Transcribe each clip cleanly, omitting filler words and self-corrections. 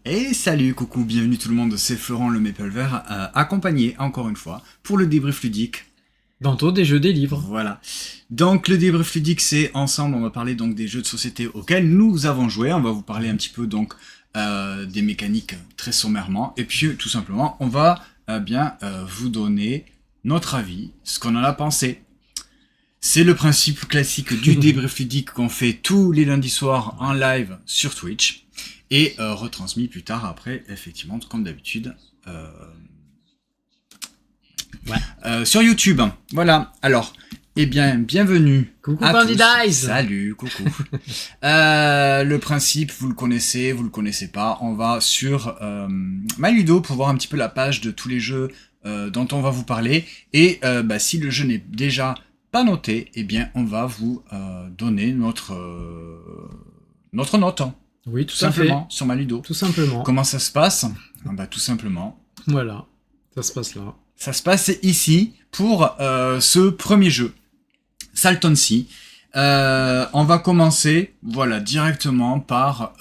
Et salut, coucou, bienvenue tout le monde, c'est Florent le Maple Vert, accompagné encore une fois pour le débrief ludique. Bientôt des jeux, des livres. Voilà. Donc le débrief ludique, c'est ensemble, on va parler donc des jeux de société auxquels nous avons joué. On va vous parler un petit peu donc des mécaniques très sommairement, et puis tout simplement, on va vous donner notre avis, ce qu'on en a pensé. C'est le principe classique du débrief ludique qu'on fait tous les lundis soirs en live sur Twitch et retransmis plus tard après, effectivement, comme d'habitude, sur YouTube. Voilà. Alors, bienvenue. Coucou à Bandy tous. Dice. Salut, coucou. Le principe, vous le connaissez pas. On va sur MyLudo pour voir un petit peu la page de tous les jeux dont on va vous parler. Et si le jeu n'est déjà pas noté, on va vous donner notre note. Oui, Tout tout à fait. simplement, sur MyLudo. Tout simplement. Comment ça se passe ? Tout simplement. Voilà, ça se passe là. Ça se passe ici pour ce premier jeu, Salton Sea. On va commencer, directement par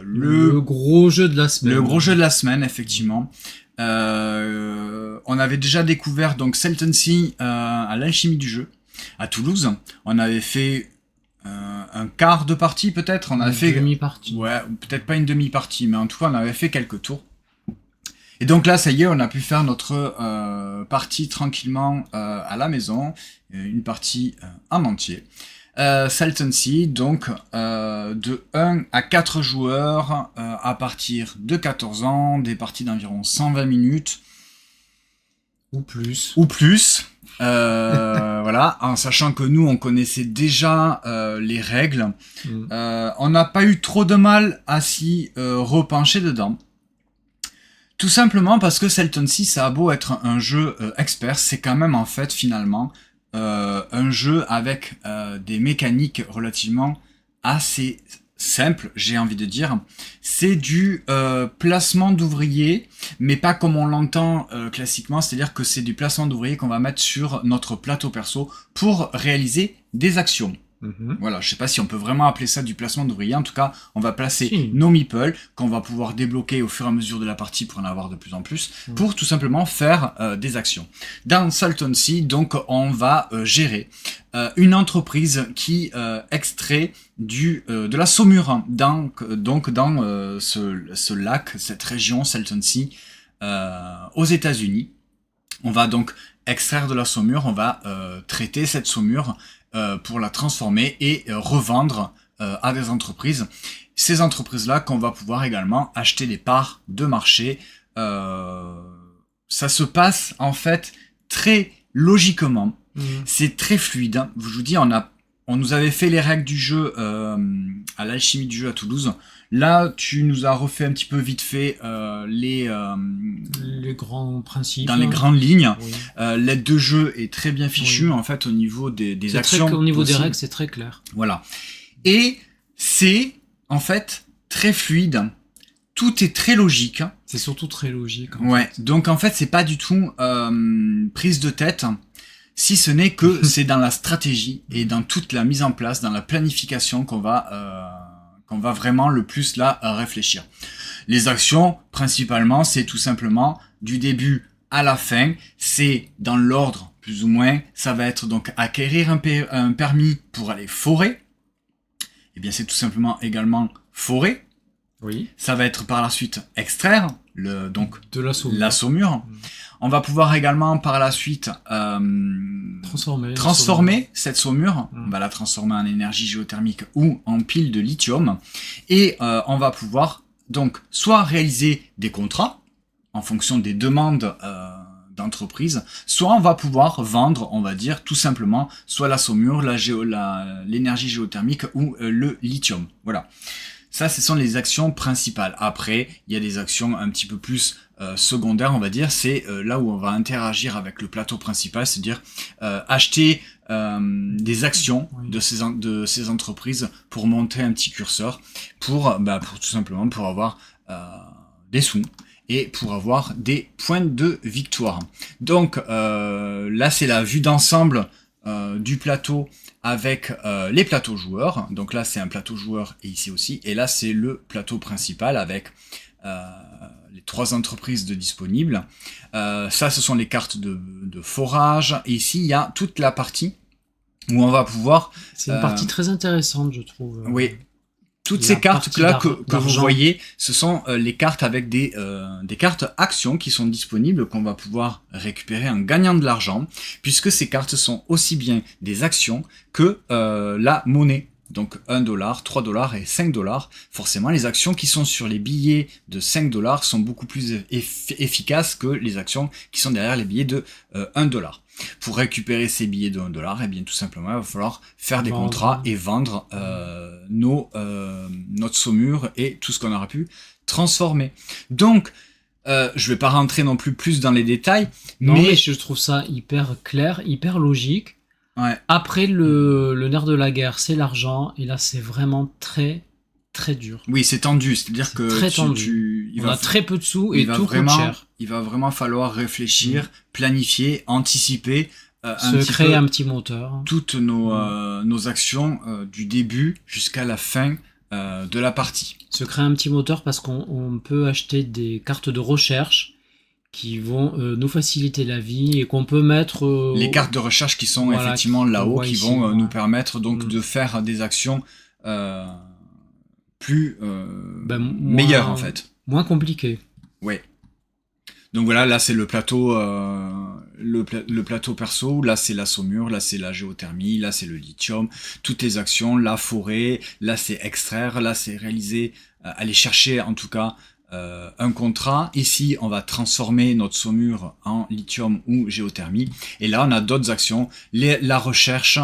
Le gros jeu de la semaine. le gros jeu de la semaine, effectivement. On avait déjà découvert donc Salton Sea à l'Alchimie du jeu, à Toulouse. On avait fait un quart de partie peut-être. On avait fait une demi-partie. Ouais, peut-être pas une demi-partie, mais en tout cas on avait fait quelques tours. Et donc là, ça y est, on a pu faire notre partie tranquillement à la maison, une partie en entier. Salton Sea, donc de 1 à 4 joueurs à partir de 14 ans, des parties d'environ 120 minutes. Ou plus. Ou plus. Voilà, en sachant que nous, on connaissait déjà les règles. On n'a pas eu trop de mal à s'y repencher dedans. Tout simplement parce que Salton Sea, ça a beau être un jeu expert, c'est quand même en fait finalement un jeu avec des mécaniques relativement assez simples, j'ai envie de dire. C'est du placement d'ouvriers, mais pas comme on l'entend classiquement, c'est-à-dire que c'est du placement d'ouvriers qu'on va mettre sur notre plateau perso pour réaliser des actions. Voilà, je sais pas si on peut vraiment appeler ça du placement d'ouvriers. En tout cas, on va placer nos meeples qu'on va pouvoir débloquer au fur et à mesure de la partie pour en avoir de plus en plus, pour tout simplement faire des actions. Dans Salton Sea, donc, on va gérer une entreprise qui extrait de la saumure dans ce lac, cette région Salton Sea aux États-Unis. On va donc extraire de la saumure, on va traiter cette saumure pour la transformer et revendre à des entreprises. Ces entreprises-là qu'on va pouvoir également acheter des parts de marché. Ça se passe en fait très logiquement. C'est très fluide. Je vous dis, on nous avait fait les règles du jeu à l'Alchimie du jeu à Toulouse. Là, tu nous as refait un petit peu vite fait les grands principes. Dans les grandes lignes. Oui. L'aide de jeu est très bien fichue en fait au niveau des actions. Au niveau possibles. des règles, c'est très clair. Voilà. Et c'est en fait très fluide. Tout est très logique. C'est surtout très logique. Ouais. Donc en fait, c'est pas du tout prise de tête. Si ce n'est que c'est dans la stratégie et dans toute la mise en place, dans la planification qu'on va vraiment le plus là réfléchir. Les actions, principalement, c'est tout simplement du début à la fin. C'est dans l'ordre, plus ou moins. Ça va être donc acquérir un permis pour aller forer. Eh bien, c'est tout simplement également forer. Oui. Ça va être par la suite extraire de la saumure. On va pouvoir également par la suite transformer cette saumure. On va la transformer en énergie géothermique ou en pile de lithium. Et on va pouvoir donc soit réaliser des contrats en fonction des demandes d'entreprise, soit on va pouvoir vendre, on va dire tout simplement, soit la saumure, l'énergie géothermique ou le lithium. Voilà. Ça, ce sont les actions principales. Après, il y a des actions un petit peu plus secondaires, on va dire. C'est là où on va interagir avec le plateau principal, c'est-à-dire acheter des actions de ces entreprises pour monter un petit curseur, pour tout simplement pour avoir des sous et pour avoir des points de victoire. Donc là, c'est la vue d'ensemble du plateau avec les plateaux joueurs. Donc là, c'est un plateau joueur et ici aussi. Et là, c'est le plateau principal avec les 3 entreprises de disponibles. Ça, ce sont les cartes de forage. Et ici, il y a toute la partie où on va pouvoir... C'est une partie très intéressante, je trouve. Oui. Toutes ces cartes-là que vous voyez, ce sont les cartes avec des cartes actions qui sont disponibles, qu'on va pouvoir récupérer en gagnant de l'argent, puisque ces cartes sont aussi bien des actions que la monnaie. Donc 1 $, 3 $ et 5 $. Forcément, les actions qui sont sur les billets de 5 $ sont beaucoup plus efficaces que les actions qui sont derrière les billets de 1 $. Pour récupérer ces billets de 1 $, eh bien, tout simplement, il va falloir faire des contrats et vendre notre saumure et tout ce qu'on aura pu transformer. Donc, je vais pas rentrer non plus dans les détails, mais je trouve ça hyper clair, hyper logique. Ouais. Après, le nerf de la guerre, c'est l'argent, et là, c'est vraiment très, très dur. Oui, c'est tendu, c'est-à-dire que très tendu. On a très peu de sous et tout coûte cher. Il va vraiment falloir réfléchir, planifier, anticiper, créer un petit moteur. Toutes nos actions du début jusqu'à la fin de la partie. Se créer un petit moteur parce qu'on peut acheter des cartes de recherche qui vont nous faciliter la vie et qu'on peut mettre... les cartes de recherche qui sont effectivement là-haut, qui vont nous permettre donc de faire des actions plus meilleures en fait. Moins compliquées. Ouais. Donc voilà, là c'est le plateau le plateau perso, là c'est la saumure, là c'est la géothermie, là c'est le lithium, toutes les actions, la forêt, là c'est extraire, là c'est réaliser, aller chercher en tout cas un contrat. Ici, on va transformer notre saumure en lithium ou géothermie. Et là, on a d'autres actions, la recherche,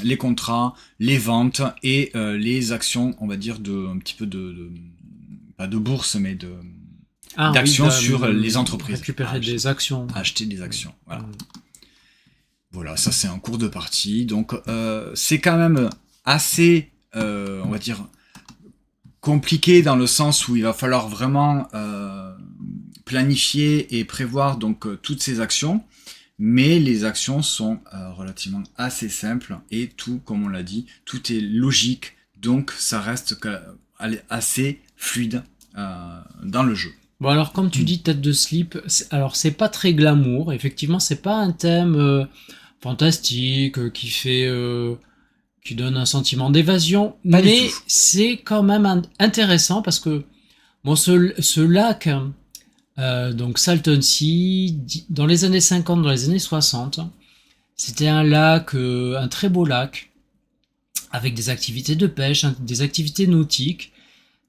les contrats, les ventes et les actions, on va dire, un petit peu pas de bourse, mais d'actions sur les entreprises. Récupérer des actions. Acheter des actions, voilà. Voilà, ça c'est un cours de partie. Donc, c'est quand même assez, on va dire, compliqué dans le sens où il va falloir vraiment planifier et prévoir donc toutes ces actions, mais les actions sont relativement assez simples et tout, comme on l'a dit, tout est logique, donc ça reste assez fluide dans le jeu. Bon alors comme tu dis tête de slip, alors c'est pas très glamour, effectivement c'est pas un thème fantastique qui donne un sentiment d'évasion, mais c'est quand même intéressant parce que bon, ce lac, donc Salton Sea, dans les années 50, dans les années 60, c'était un lac, un très beau lac, avec des activités de pêche, des activités nautiques.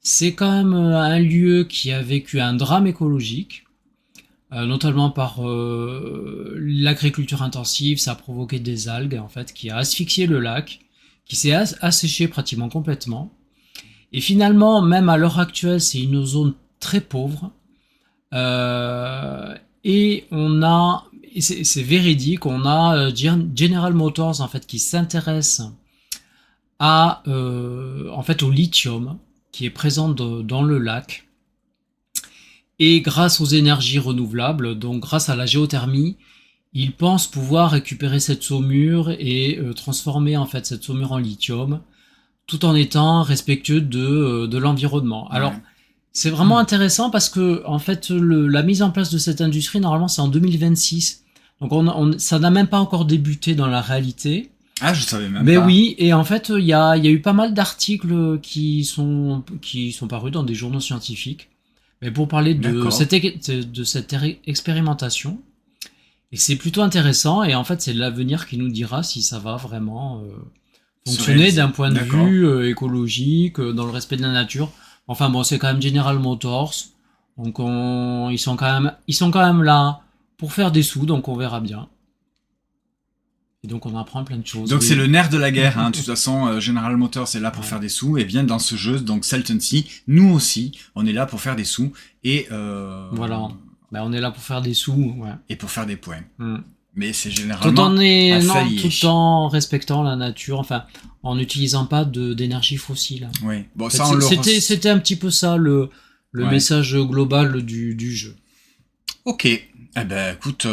C'est quand même un lieu qui a vécu un drame écologique, notamment par l'agriculture intensive. Ça a provoqué des algues en fait, qui a asphyxié le lac, qui s'est asséché pratiquement complètement. Et finalement, même à l'heure actuelle, c'est une zone très pauvre. Et c'est véridique, on a General Motors en fait qui s'intéresse en fait au lithium qui est présent dans le lac. Et grâce aux énergies renouvelables, donc grâce à la géothermie, ils pensent pouvoir récupérer cette saumure et transformer en fait cette saumure en lithium, tout en étant respectueux de l'environnement. Alors, c'est vraiment intéressant parce que en fait, la mise en place de cette industrie, normalement, c'est en 2026. Donc, ça n'a même pas encore débuté dans la réalité. Ah, je savais même pas. Mais oui, et en fait, il y a eu pas mal d'articles qui sont parus dans des journaux scientifiques, mais pour parler de cette expérimentation. Et c'est plutôt intéressant, et en fait, c'est l'avenir qui nous dira si ça va vraiment fonctionner d'un point de vue écologique, dans le respect de la nature. Enfin bon, c'est quand même General Motors, donc ils sont quand même là pour faire des sous, donc on verra bien. Et donc on apprend plein de choses. Donc c'est le nerf de la guerre, hein. De toute façon, General Motors est là pour faire des sous, et bien dans ce jeu, donc Salton Sea, nous aussi, on est là pour faire des sous, et voilà. Ben, on est là pour faire des sous, et pour faire des points. Mais c'est généralement tout en respectant la nature, enfin, en n'utilisant pas d'énergie fossile. Oui. Bon, en fait, c'était un petit peu ça le message global du jeu. Ok. Eh ben, écoute,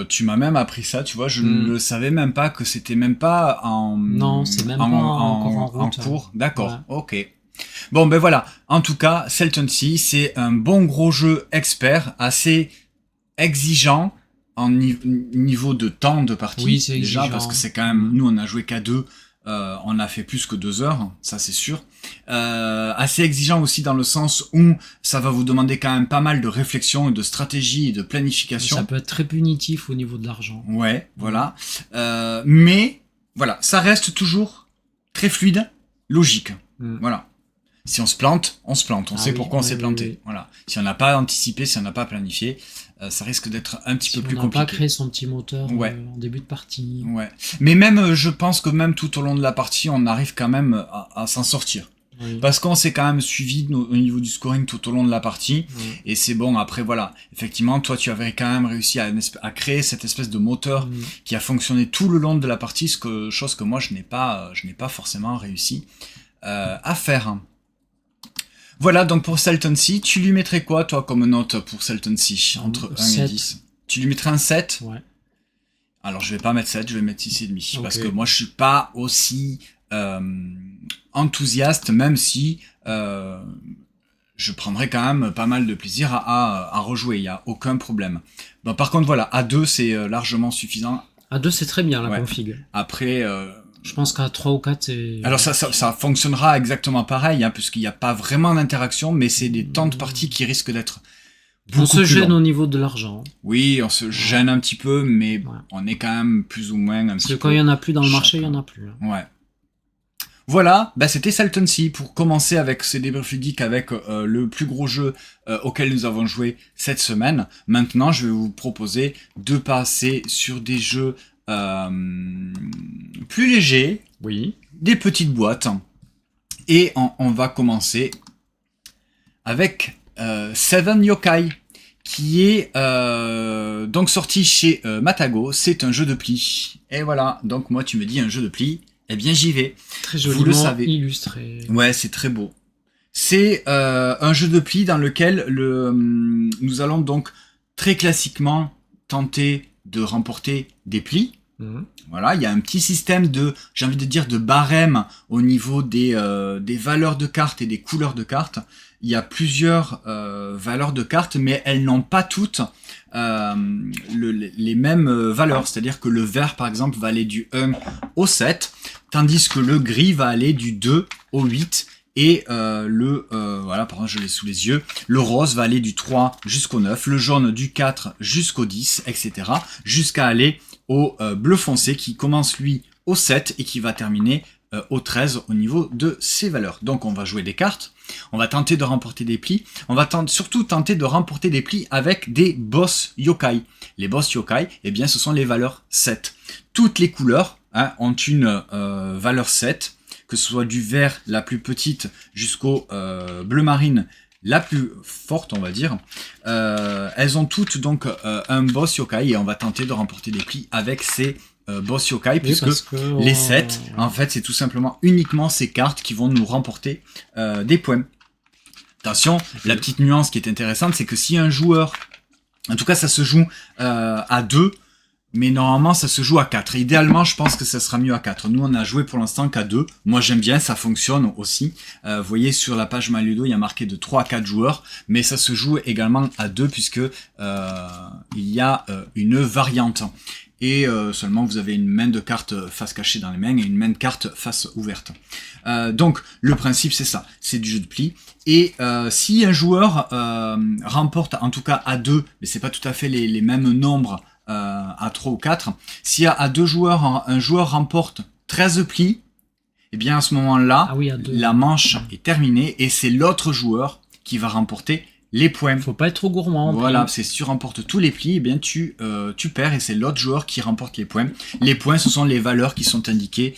tu m'as même appris ça, tu vois, je ne le savais même pas que c'était même pas Non, c'est même pas encore en route. En cours. D'accord. Ok. Bon, ben voilà. En tout cas, Salton Sea, c'est un bon gros jeu expert, assez exigeant en niveau de temps de partie. Oui, c'est déjà, exigeant. parce que c'est quand même... Nous, on a joué qu'à 2. On a fait plus que 2 heures, ça c'est sûr. Assez exigeant aussi dans le sens où ça va vous demander quand même pas mal de réflexion et de stratégie et de planification. Ça peut être très punitif au niveau de l'argent. Ouais, voilà. Mais, voilà, ça reste toujours très fluide, logique. Voilà. Si on se plante, on se plante. On sait pourquoi on s'est planté. Oui. Voilà. Si on n'a pas anticipé, si on n'a pas planifié, ça risque d'être un petit peu plus compliqué. Si on n'a pas créé son petit moteur en début de partie. Ouais. Mais même, je pense que même tout au long de la partie, on arrive quand même à s'en sortir. Oui. Parce qu'on s'est quand même suivi au niveau du scoring tout au long de la partie. Oui. Et c'est bon, après voilà. Effectivement, toi tu avais quand même réussi à créer cette espèce de moteur qui a fonctionné tout le long de la partie, chose que moi je n'ai pas forcément réussi à faire. Voilà, donc pour Salton Sea, tu lui mettrais quoi, toi, comme note pour Salton Sea, entre 1 et 10 ? Tu lui mettrais un 7 ? Ouais. Alors, je vais pas mettre 7, je vais mettre 6,5. Okay. Parce que moi, je suis pas aussi enthousiaste, même si je prendrais quand même pas mal de plaisir à rejouer, il n'y a aucun problème. Bon, par contre, voilà, à 2, c'est largement suffisant. À 2, c'est très bien, la config. Après... je pense qu'à 3 ou 4, c'est... Alors ça fonctionnera exactement pareil, hein, puisqu'il n'y a pas vraiment d'interaction, mais c'est des temps de partie qui risquent d'être beaucoup plus longs. On se gêne long. au niveau de l'argent. Oui, on se gêne un petit peu, mais on est quand même plus ou moins un petit peu... Parce que quand il n'y en a plus dans le marché, il n'y en a plus. Ouais. Voilà, bah c'était Salton Sea pour commencer avec ces débriefs ludiques avec le plus gros jeu auquel nous avons joué cette semaine. Maintenant, je vais vous proposer de passer sur des jeux plus légers, des petites boîtes, et on va commencer avec Seven Yokai, qui est donc sorti chez Matago. C'est un jeu de pli, et voilà, donc moi tu me dis un jeu de pli, eh bien j'y vais. Très joliment vous le savez. Illustré. Ouais, c'est très beau. C'est un jeu de pli dans lequel nous allons donc très classiquement tenter de remporter des plis. Voilà, il y a un petit système j'ai envie de dire, de barème au niveau des valeurs de cartes et des couleurs de cartes. Il y a plusieurs valeurs de cartes, mais elles n'ont pas toutes les mêmes valeurs. C'est-à-dire que le vert, par exemple, va aller du 1 au 7, tandis que le gris va aller du 2 au 8, et voilà, par exemple, je l'ai sous les yeux, le rose va aller du 3 jusqu'au 9, le jaune du 4 jusqu'au 10, etc., jusqu'à aller au bleu foncé qui commence lui au 7 et qui va terminer au 13 au niveau de ses valeurs. Donc on va jouer des cartes, on va tenter de remporter des plis, on va surtout tenter de remporter des plis avec des boss yokai. Les boss yokai, eh bien ce sont les valeurs 7. Toutes les couleurs ont une valeur 7, que ce soit du vert la plus petite jusqu'au bleu marine la plus forte, on va dire. Elles ont toutes donc un boss yokai, et on va tenter de remporter des plis avec ces boss yokai, puisque les 7, en fait, c'est tout simplement uniquement ces cartes qui vont nous remporter des points. Attention, la petite nuance qui est intéressante, c'est que si un joueur, en tout cas ça se joue à 2, mais normalement ça se joue à 4. Idéalement, je pense que ça sera mieux à 4. Nous, on a joué pour l'instant qu'à 2. Moi, j'aime bien, ça fonctionne aussi. Vous voyez, sur la page Maludo, il y a marqué de 3 à 4 joueurs, mais ça se joue également à 2, puisque il y a une variante. Et seulement vous avez une main de cartes face cachée dans les mains et une main de cartes face ouverte. Donc le principe c'est ça, c'est du jeu de pli. Et si un joueur remporte, en tout cas à 2, mais c'est pas tout à fait les mêmes nombres à 3 ou 4, si à 2 joueurs, un joueur remporte 13 plis, et bien à ce moment-là, la manche est terminée et c'est l'autre joueur qui va remporter les points. Faut pas être trop gourmand. Voilà, c'est si tu remportes tous les plis, eh bien tu perds et c'est l'autre joueur qui remporte les points. Les points, ce sont les valeurs qui sont indiquées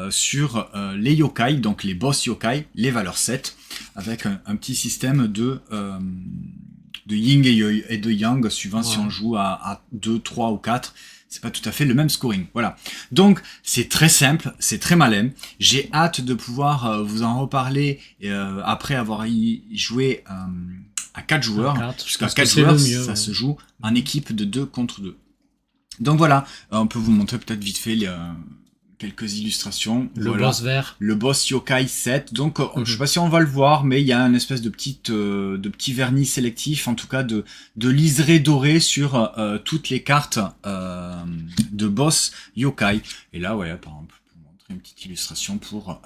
sur les yokai, donc les boss yokai, les valeurs 7, avec un petit système de yin et de yang, suivant si on joue à 2, 3 ou 4. C'est pas tout à fait le même scoring. Voilà. Donc, c'est très simple, c'est très malin. J'ai hâte de pouvoir vous en reparler après avoir joué à 4 joueurs. Jusqu'à 4 joueurs, ça se joue en équipe de 2 contre 2. Donc voilà, on peut vous montrer peut-être vite fait quelques illustrations. Le boss vert. Le boss yokai 7. Donc, je sais pas si on va le voir, mais il y a un espèce de petit vernis sélectif, en tout cas de liseré doré sur toutes les cartes de boss yokai. Et là, ouais, par exemple, pour montrer une petite illustration pour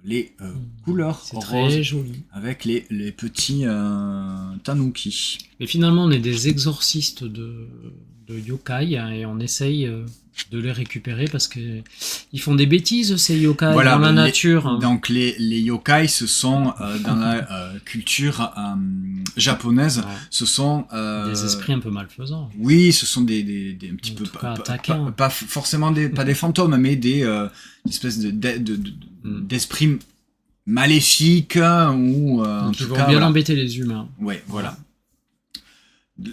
les couleurs c'est roses. très joli. Avec les petits tanuki. Mais finalement, on est des exorcistes de yokai hein, et on essaye de les récupérer parce que ils font des bêtises ces yokai dans la nature. Hein. Donc les yokai, ce sont dans la culture japonaise, ce sont des esprits un peu malfaisants. Oui, ce sont des un petit peu pas forcément pas des fantômes, mais des espèces d'esprits maléfiques ou en qui tout vont cas bien embêter les humains. Ouais, voilà.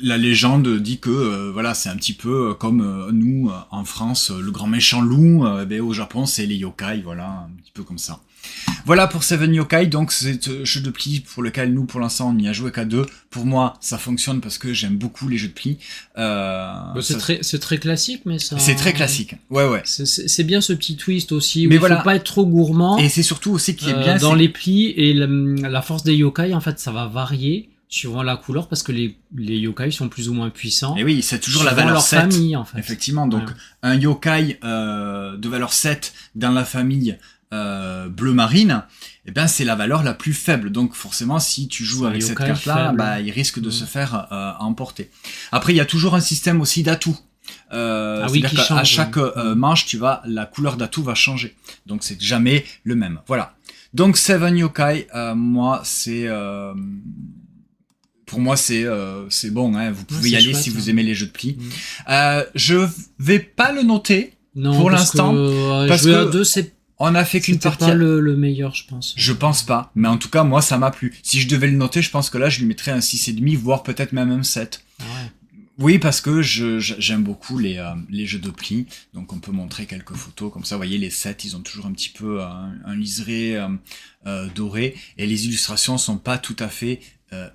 La légende dit que voilà, c'est un petit peu comme nous en France, le grand méchant loup. Au Japon, c'est les yokai, voilà, un petit peu comme ça. Voilà pour Seven Yokai, donc c'est un jeu de pli pour lequel nous, pour l'instant, on n'y a joué qu'à 2. Pour moi, ça fonctionne parce que j'aime beaucoup les jeux de pli. C'est très classique, mais ça... C'est très classique, ouais. C'est bien ce petit twist aussi, où mais il voilà. Faut pas être trop gourmand. Et c'est surtout aussi qui est bien... Dans les plis, et la force des yokai, en fait, ça va varier suivant la couleur, parce que les yokai sont plus ou moins puissants. Et oui, c'est toujours la valeur leur 7. Famille, en fait. Effectivement, donc un yokai de valeur 7 dans la famille bleu marine, eh ben c'est la valeur la plus faible. Donc forcément, si tu joues avec cette carte-là, il risque de se faire emporter. Après, il y a toujours un système aussi d'atouts. C'est-à-dire qu'à chaque manche, la couleur d'atout va changer. Donc c'est jamais le même. Voilà. Donc Seven Yokai, pour moi, c'est bon, hein. Vous pouvez y aller si vous aimez les jeux de pli. Je vais pas le noter pour l'instant. Parce que on a fait qu'une partie. C'est pas le meilleur, je pense. Je pense pas. Mais en tout cas, moi, ça m'a plu. Si je devais le noter, je pense que là, je lui mettrais un 6,5, voire peut-être même un 7. Ouais. Oui, parce que j'aime beaucoup les jeux de pli. Donc, on peut montrer quelques photos. Comme ça, vous voyez, les 7, ils ont toujours un petit peu un liseré doré. Et les illustrations sont pas tout à fait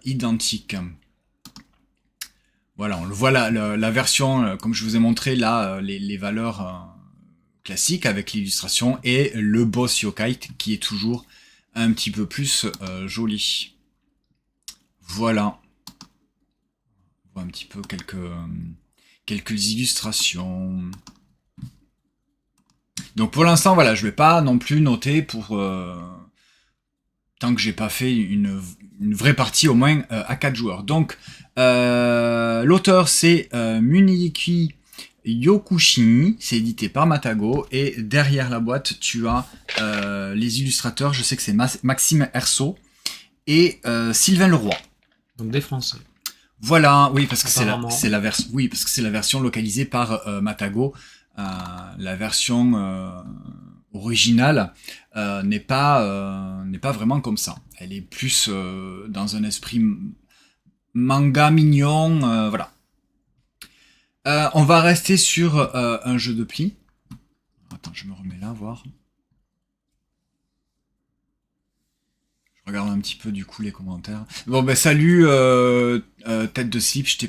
identique. Voilà, on le voit la version, comme je vous ai montré là, les valeurs classiques avec l'illustration et le boss yokai qui est toujours un petit peu plus joli. Voilà. On voit un petit peu quelques illustrations. Donc pour l'instant, voilà, je vais pas non plus noter pour tant que j'ai pas fait une vraie partie au moins à 4 joueurs. Donc l'auteur c'est Muniki Yokushini, c'est édité par Matago et derrière la boîte tu as les illustrateurs, je sais que c'est Maxime Hersault et Sylvain Leroy. Donc des Français. Voilà, oui parce que c'est la version localisée par Matago. La version originale n'est pas vraiment comme ça. Elle est plus dans un esprit manga mignon, voilà. On va rester sur un jeu de pli. Attends, je me remets là, voir. Je regarde un petit peu du coup les commentaires. Bon ben salut tête de slip, je t'ai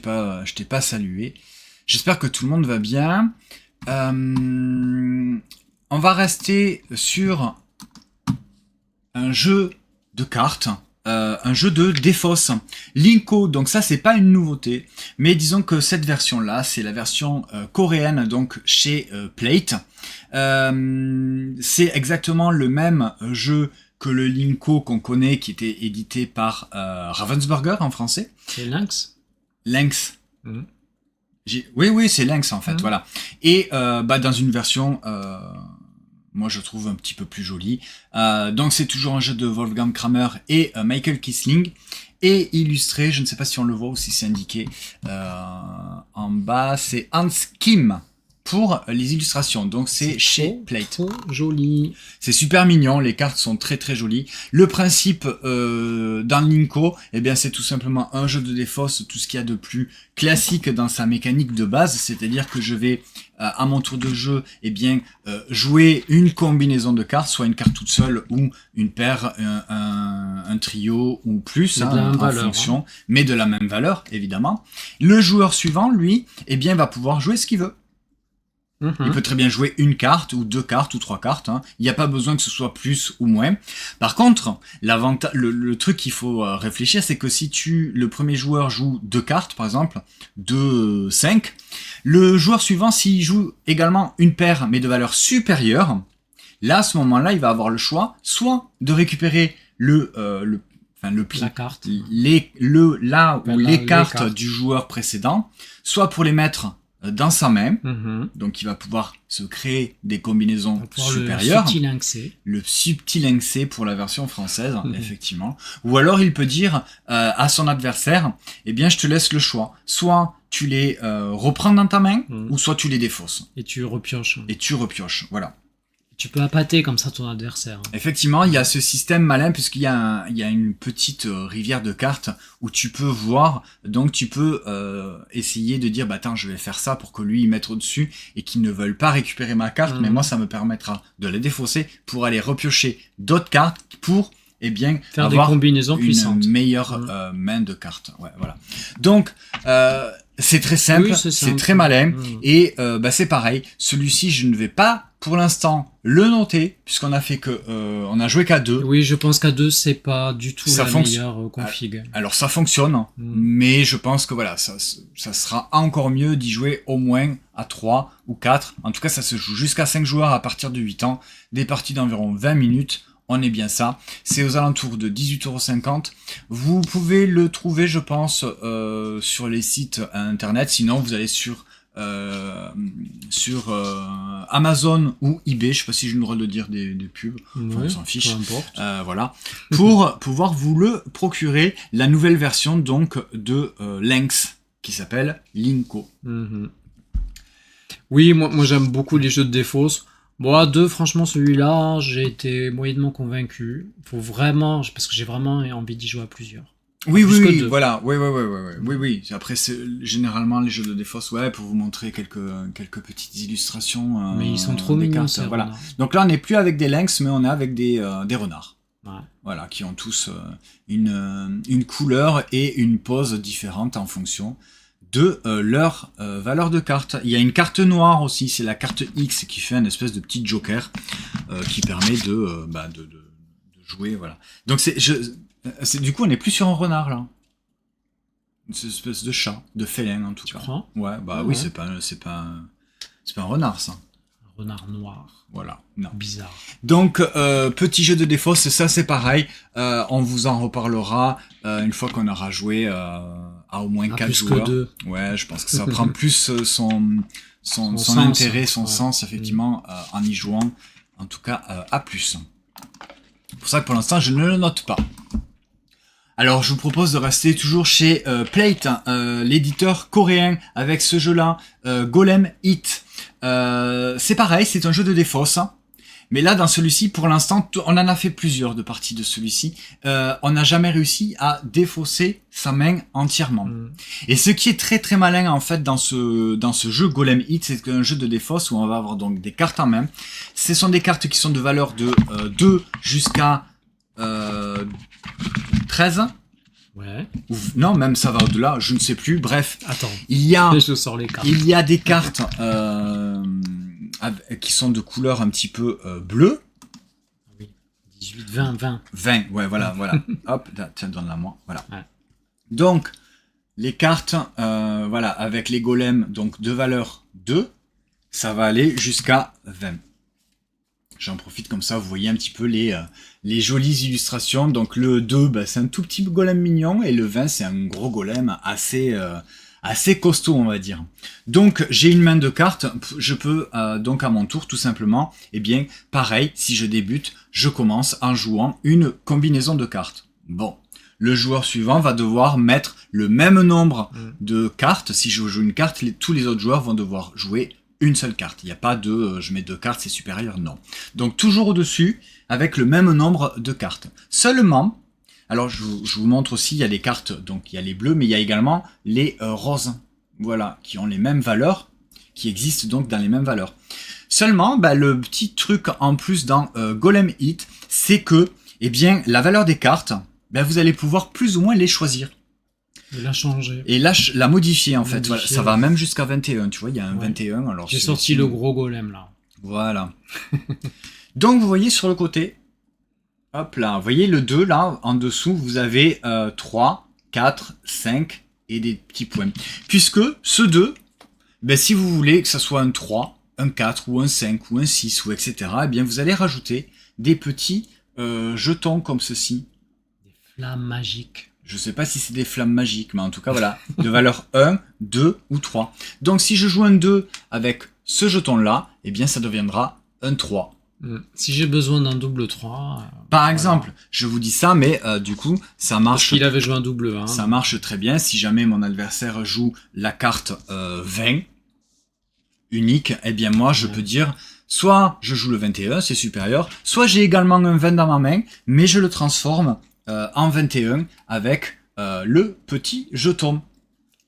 pas salué. J'espère que tout le monde va bien. On va rester sur un jeu de cartes, un jeu de défausse. Linko, donc ça c'est pas une nouveauté, mais disons que cette version-là, c'est la version coréenne, donc chez Plate. C'est exactement le même jeu que le Linko qu'on connaît, qui était édité par Ravensburger en français. C'est Lynx. Lynx. Oui, c'est Lynx en fait, voilà. Et dans une version, moi je trouve un petit peu plus jolie. Donc c'est toujours un jeu de Wolfgang Kramer et Michael Kisling. Et illustré, je ne sais pas si on le voit ou si c'est indiqué en bas, c'est Hans Kim pour les illustrations. Donc c'est chez Plate. Trop joli. C'est super mignon, les cartes sont très très jolies. Le principe dans Linko, eh bien c'est tout simplement un jeu de défausse, tout ce qu'il y a de plus classique dans sa mécanique de base, c'est-à-dire que je vais à mon tour de jeu, eh bien jouer une combinaison de cartes, soit une carte toute seule ou une paire, un trio ou plus, en fonction, mais de la même valeur évidemment. Le joueur suivant, lui, eh bien va pouvoir jouer ce qu'il veut. Il peut très bien jouer une carte, ou 2 cartes, ou 3 cartes. Hein. Il n'y a pas besoin que ce soit plus ou moins. Par contre, le truc qu'il faut réfléchir, c'est que si le premier joueur joue 2 cartes, par exemple, 2, 5, le joueur suivant, s'il joue également une paire, mais de valeur supérieure, là, à ce moment-là, il va avoir le choix, soit de récupérer la carte. les cartes du joueur précédent, soit pour les mettre dans sa main, donc il va pouvoir se créer des combinaisons supérieures. Le subtil inxé pour la version française, effectivement. Ou alors il peut dire à son adversaire, eh bien je te laisse le choix. Soit tu les reprends dans ta main, ou soit tu les défausses. Et tu repioches. Voilà. Tu peux appâter comme ça ton adversaire. Effectivement, il y a ce système malin puisqu'il y a une petite rivière de cartes où tu peux voir, donc tu peux essayer de dire bah attends, je vais faire ça pour que lui il mette au-dessus et qu'il ne veuille pas récupérer ma carte, mais moi ça me permettra de la défausser pour aller repiocher d'autres cartes pour faire avoir des combinaisons puissantes. Une meilleure main de cartes. Ouais, voilà. Donc c'est très simple, c'est très malin et c'est pareil. Celui-ci, je ne vais pas pour l'instant le noter puisqu'on a fait que on a joué qu'à 2. Oui, je pense qu'à 2 c'est pas du tout la meilleure config. Alors ça fonctionne, mais je pense que voilà, ça sera encore mieux d'y jouer au moins à 3 ou 4. En tout cas, ça se joue jusqu'à 5 joueurs à partir de 8 ans, des parties d'environ 20 minutes. On est bien ça. C'est aux alentours de 18,50 €. Vous pouvez le trouver, je pense, sur les sites internet. Sinon, vous allez sur Amazon ou eBay. Je sais pas si j'ai le droit de dire des pubs. Enfin, on s'en fiche. Voilà. Pour pouvoir vous le procurer, la nouvelle version donc de Lynx qui s'appelle Linko. Oui, moi j'aime beaucoup les jeux de défausse. Bon, à 2, franchement, celui-là, j'ai été moyennement convaincu. Faut vraiment, parce que j'ai vraiment envie d'y jouer à plusieurs. Oui, voilà. Oui. Après, c'est généralement les jeux de défausse, pour vous montrer quelques petites illustrations. Mais ils sont trop mignons, cartes, voilà. Donc là, on n'est plus avec des lynx, mais on est avec des renards. Ouais. Voilà, qui ont tous une couleur et une pose différente en fonction de leur valeur de carte. Il y a une carte noire aussi, c'est la carte X qui fait un espèce de petit joker qui permet de jouer, voilà. Donc du coup on n'est plus sur un renard là. C'est une espèce de chat, de félin en tout cas. Ouais, oui, c'est pas un renard ça. Un renard noir. Voilà, non. Bizarre. Donc, petit jeu de défausse, ça c'est pareil. On vous en reparlera une fois qu'on aura joué à au moins 4 joueurs. Que 2. Ouais, je pense que ça prend plus son intérêt, son sens, effectivement, en y jouant, en tout cas à plus. C'est pour ça que pour l'instant, je ne le note pas. Alors, je vous propose de rester toujours chez Plate, l'éditeur coréen, avec ce jeu-là, Golem Hit. C'est pareil, c'est un jeu de défausse. Mais là, dans celui-ci, pour l'instant, on en a fait plusieurs de parties de celui-ci. On n'a jamais réussi à défausser sa main entièrement. Et ce qui est très très malin en fait dans ce jeu Golem Hit, c'est un jeu de défausse où on va avoir donc des cartes en main. Ce sont des cartes qui sont de valeur de 2 jusqu'à 13. Ouais. Non, même ça va au-delà, je ne sais plus. Bref, attends, je sors les cartes. Il y a des cartes qui sont de couleur un petit peu bleue. Oui, 18, 20. 20, ouais, voilà. Hop, tiens, donne-la moi. Voilà. Ouais. Donc, les cartes, avec les golems, donc de valeur 2, ça va aller jusqu'à 20. J'en profite comme ça, vous voyez un petit peu les jolies illustrations. Donc le 2, c'est un tout petit golem mignon, et le 20, c'est un gros golem assez costaud, on va dire. Donc j'ai une main de cartes, je peux donc à mon tour tout simplement, pareil, si je débute, je commence en jouant une combinaison de cartes. Bon, le joueur suivant va devoir mettre le même nombre de cartes. Si je joue une carte, tous les autres joueurs vont devoir jouer une seule carte. Il n'y a pas de je mets 2 cartes, c'est supérieur, non. Donc toujours au-dessus, avec le même nombre de cartes. Seulement, alors je vous montre aussi, il y a des cartes, donc il y a les bleus, mais il y a également les roses, voilà, qui ont les mêmes valeurs, qui existent donc dans les mêmes valeurs. Seulement, le petit truc en plus dans Golem Hit, c'est que, la valeur des cartes, vous allez pouvoir plus ou moins les choisir. Il a changé. Et là, l'a modifié en fait. Modifié, Voilà, ça va même jusqu'à 21, tu vois, il y a un 21. Alors j'ai sorti le gros golem là. Voilà. Donc vous voyez sur le côté, hop là, vous voyez le 2 là, en dessous, vous avez 3, 4, 5 et des petits points. Puisque ce 2, ben, si vous voulez que ça soit un 3, un 4 ou un 5 ou un 6 ou etc., eh bien vous allez rajouter des petits jetons comme ceci. Des flammes magiques. Je sais pas si c'est des flammes magiques, mais en tout cas voilà, de valeur 1, 2 ou 3. Donc si je joue un 2 avec ce jeton là, eh bien ça deviendra un 3. Si j'ai besoin d'un double 3... Par exemple, je vous dis ça, mais du coup, ça marche. Parce qu'il avait joué un double 1. Ça marche très bien. Si jamais mon adversaire joue la carte 20, unique, eh bien moi, je peux dire, soit je joue le 21, c'est supérieur, soit j'ai également un 20 dans ma main, mais je le transforme en 21 avec le petit jeton.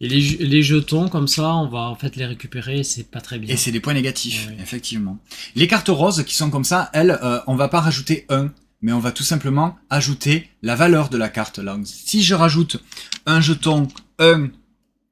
Et les jetons, comme ça, on va en fait les récupérer et c'est pas très bien. Et c'est des points négatifs, effectivement. Les cartes roses qui sont comme ça, elles, on va pas rajouter 1, mais on va tout simplement ajouter la valeur de la carte. Là, si je rajoute un jeton 1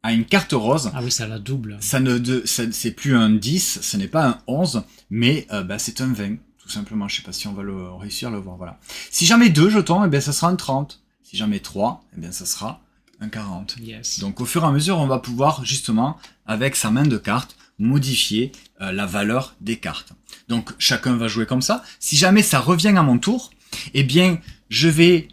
à une carte rose, ah oui, ça la double. C'est plus un 10, ce n'est pas un 11, mais c'est un 20, tout simplement. Je sais pas si on va réussir à le voir, voilà. Si jamais 2 jetons, eh bien, ça sera un 30. Si jamais 3, eh bien, ça sera un 40. Yes. Donc au fur et à mesure, on va pouvoir justement, avec sa main de cartes, modifier la valeur des cartes. Donc chacun va jouer comme ça. Si jamais ça revient à mon tour, eh bien je vais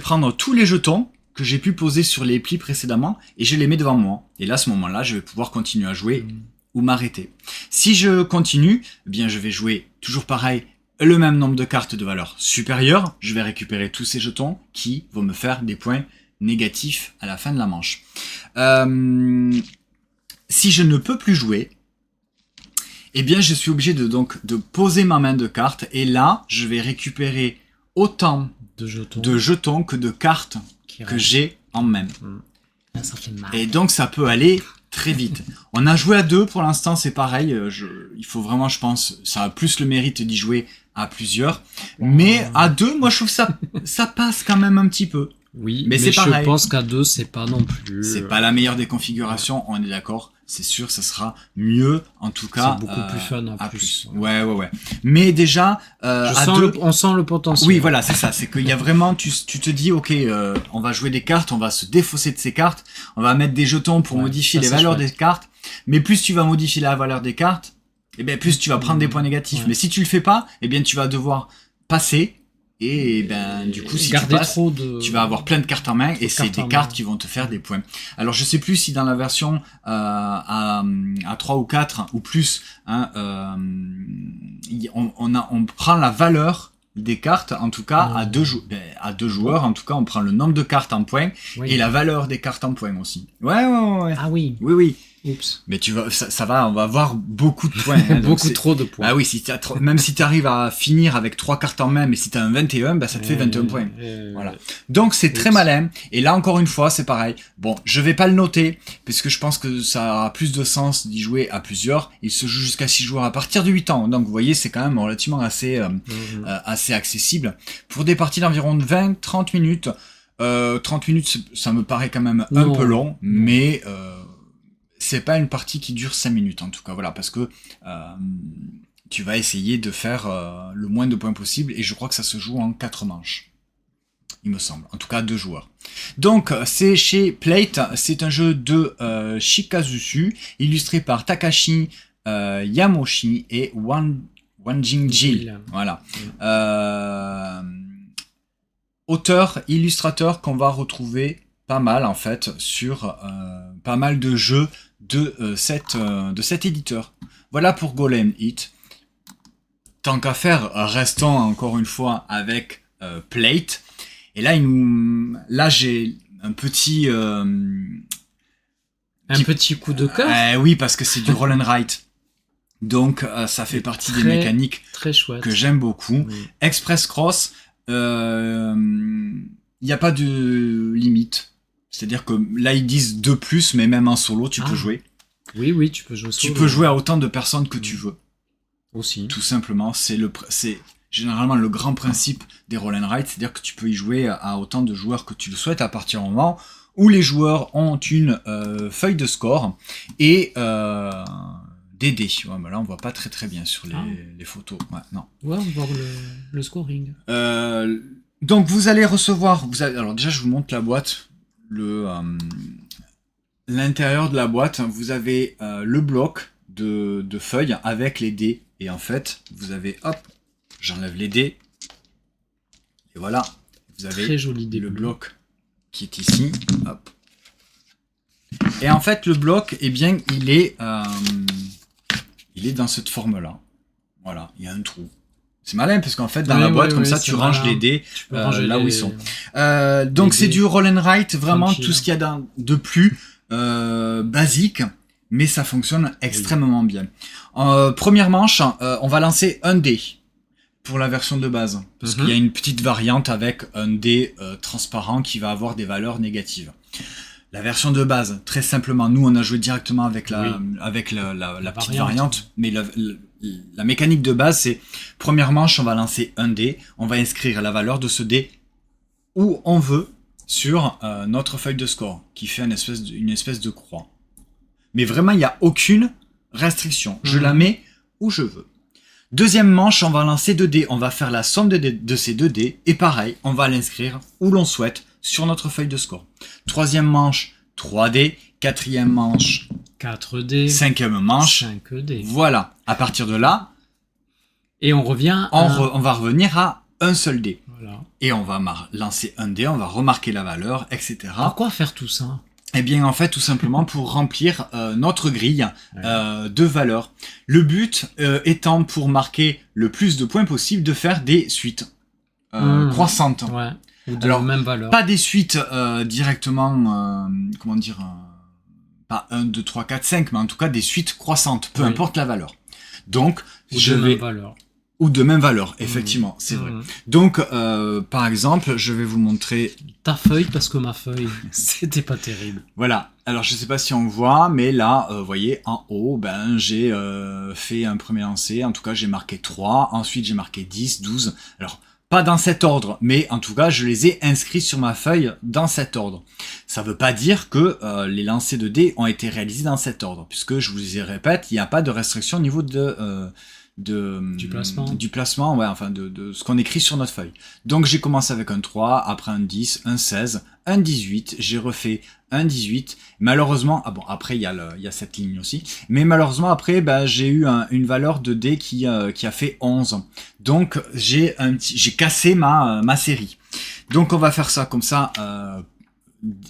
prendre tous les jetons que j'ai pu poser sur les plis précédemment et je les mets devant moi. Et là, à ce moment-là, je vais pouvoir continuer à jouer ou m'arrêter. Si je continue, eh bien je vais jouer toujours pareil, le même nombre de cartes de valeur supérieure. Je vais récupérer tous ces jetons qui vont me faire des points négatif à la fin de la manche. Si je ne peux plus jouer, eh bien je suis obligé de poser ma main de cartes et là je vais récupérer autant de jetons que de cartes que j'ai en main. Ça fait mal. Et donc ça peut aller très vite. On a joué à 2 pour l'instant, c'est pareil. Il faut vraiment, je pense, ça a plus le mérite d'y jouer à plusieurs. Mais à 2, moi je trouve ça passe quand même un petit peu. Oui, mais c'est pareil. Je pense qu'à 2, c'est pas non plus... C'est pas la meilleure des configurations, on est d'accord. C'est sûr, ça sera mieux, en tout cas. C'est beaucoup plus fun en plus. Ouais. Mais déjà, on sent le potentiel. Oui, voilà, c'est ça. C'est qu'il y a vraiment, tu te dis, ok, on va jouer des cartes, on va se défausser de ces cartes, on va mettre des jetons pour modifier les valeurs des cartes. Mais plus tu vas modifier la valeur des cartes, et bien plus tu vas prendre des points négatifs. Ouais. Mais si tu le fais pas, eh bien tu vas devoir passer. Et ben du coup si tu passes, tu vas avoir plein de cartes en main et c'est des cartes qui vont te faire des points. Alors je sais plus si dans la version à 3 ou 4 ou plus, hein, on prend la valeur des cartes, en tout cas à deux joueurs, en tout cas on prend le nombre de cartes en points et la valeur des cartes en points aussi. Ouais. Ah oui. Oui. Oups. Mais tu vas, ça va, on va avoir beaucoup de points. Hein, beaucoup trop de points. Ah oui, même si tu arrives à finir avec 3 cartes en main, mais si tu as un 21, bah ça te fait 21 points. Voilà. Donc c'est très malin. Et là encore une fois, c'est pareil. Bon, je vais pas le noter, parce que je pense que ça a plus de sens d'y jouer à plusieurs. Il se joue jusqu'à 6 joueurs à partir de 8 ans. Donc vous voyez, c'est quand même relativement assez accessible. Pour des parties d'environ 20-30 minutes. 30 minutes, ça me paraît quand même un peu long, mais c'est pas une partie qui dure 5 minutes en tout cas, voilà, parce que tu vas essayer de faire le moins de points possible, et je crois que ça se joue en 4 manches, il me semble, en tout cas 2 joueurs. Donc c'est chez Plate, c'est un jeu de Shikazusu, illustré par Takashi Yamoshi et Wanjing-ji. Voilà. Auteur, illustrateur qu'on va retrouver pas mal en fait sur pas mal de jeux de cet éditeur. Voilà pour Golem Hit. Tant qu'à faire, restons encore une fois avec Plate. Et là j'ai un petit petit coup de cœur. Oui, parce que c'est du roll and write. Donc ça fait partie des mécaniques très chouette, que j'aime beaucoup. Oui. Express Cross, il n'y a pas de limite. C'est-à-dire que là, ils disent 2+, mais même en solo, tu peux jouer. Oui, tu peux jouer solo. Tu peux jouer à autant de personnes que tu veux. Aussi. Tout simplement, c'est généralement le grand principe des roll and write, c'est-à-dire que tu peux y jouer à autant de joueurs que tu le souhaites à partir du moment où les joueurs ont une feuille de score et des dés. Ouais, bah là, on voit pas très bien sur les photos. Ouais, non. Ouais, on voit le scoring. Donc, vous allez recevoir... alors déjà, je vous montre la boîte. L'intérieur de la boîte, vous avez le bloc de feuilles avec les dés. Et en fait, vous avez... Hop, j'enlève les dés. Et voilà. Vous avez très joli dé le bloc qui est ici. Hop. Et en fait, le bloc, eh bien, il est dans cette forme-là. Voilà, il y a un trou. C'est malin parce qu'en fait, dans la boîte, comme ça, tu ranges les dés là où ils sont. Donc, c'est du roll and write, vraiment tranquille. Tout ce qu'il y a de plus basique, mais ça fonctionne extrêmement bien. Première manche, on va lancer un dé pour la version de base, parce qu'il y a une petite variante avec un dé transparent qui va avoir des valeurs négatives. La version de base, très simplement, nous on a joué directement avec la petite variante, mais la mécanique de base, c'est première manche, on va lancer un dé, on va inscrire la valeur de ce dé où on veut sur notre feuille de score, qui fait une espèce de croix. Mais vraiment, il n'y a aucune restriction. Je la mets où je veux. Deuxième manche, on va lancer 2 dés. On va faire la somme de ces 2 dés. Et pareil, on va l'inscrire où l'on souhaite sur notre feuille de score. Troisième manche, 3 dés. Quatrième manche, 4 dés. Cinquième manche, 5 dés. Voilà. À partir de là, et on revient on va revenir à un seul dé. Voilà. Et on va lancer un dé, on va remarquer la valeur, etc. Pourquoi faire tout ça ? Eh bien, en fait, tout simplement pour remplir notre grille de valeurs. Le but étant, pour marquer le plus de points possible, de faire des suites croissantes. Ouais. Ou de la même valeur. Pas des suites directement, pas 1, 2, 3, 4, 5, mais en tout cas des suites croissantes, peu importe la valeur. Donc, ou de même valeur, effectivement, c'est vrai. Donc, par exemple, je vais vous montrer... Ta feuille, parce que ma feuille, c'était pas terrible. Voilà. Alors, je sais pas si on voit, mais là, vous voyez, en haut, j'ai fait un premier lancer. En tout cas, j'ai marqué 3. Ensuite, j'ai marqué 10, 12. Alors, pas dans cet ordre, mais en tout cas, je les ai inscrits sur ma feuille dans cet ordre. Ça veut pas dire que les lancers de dés ont été réalisés dans cet ordre, puisque, je vous les répète, il n'y a pas de restriction au niveau du placement, ouais, enfin de ce qu'on écrit sur notre feuille. Donc j'ai commencé avec un 3, après un 10, un 16, un 18, j'ai refait un 18. Malheureusement, après il y a cette ligne aussi, mais malheureusement après j'ai eu une valeur de dé qui a fait 11. Donc j'ai cassé ma série. Donc on va faire ça comme ça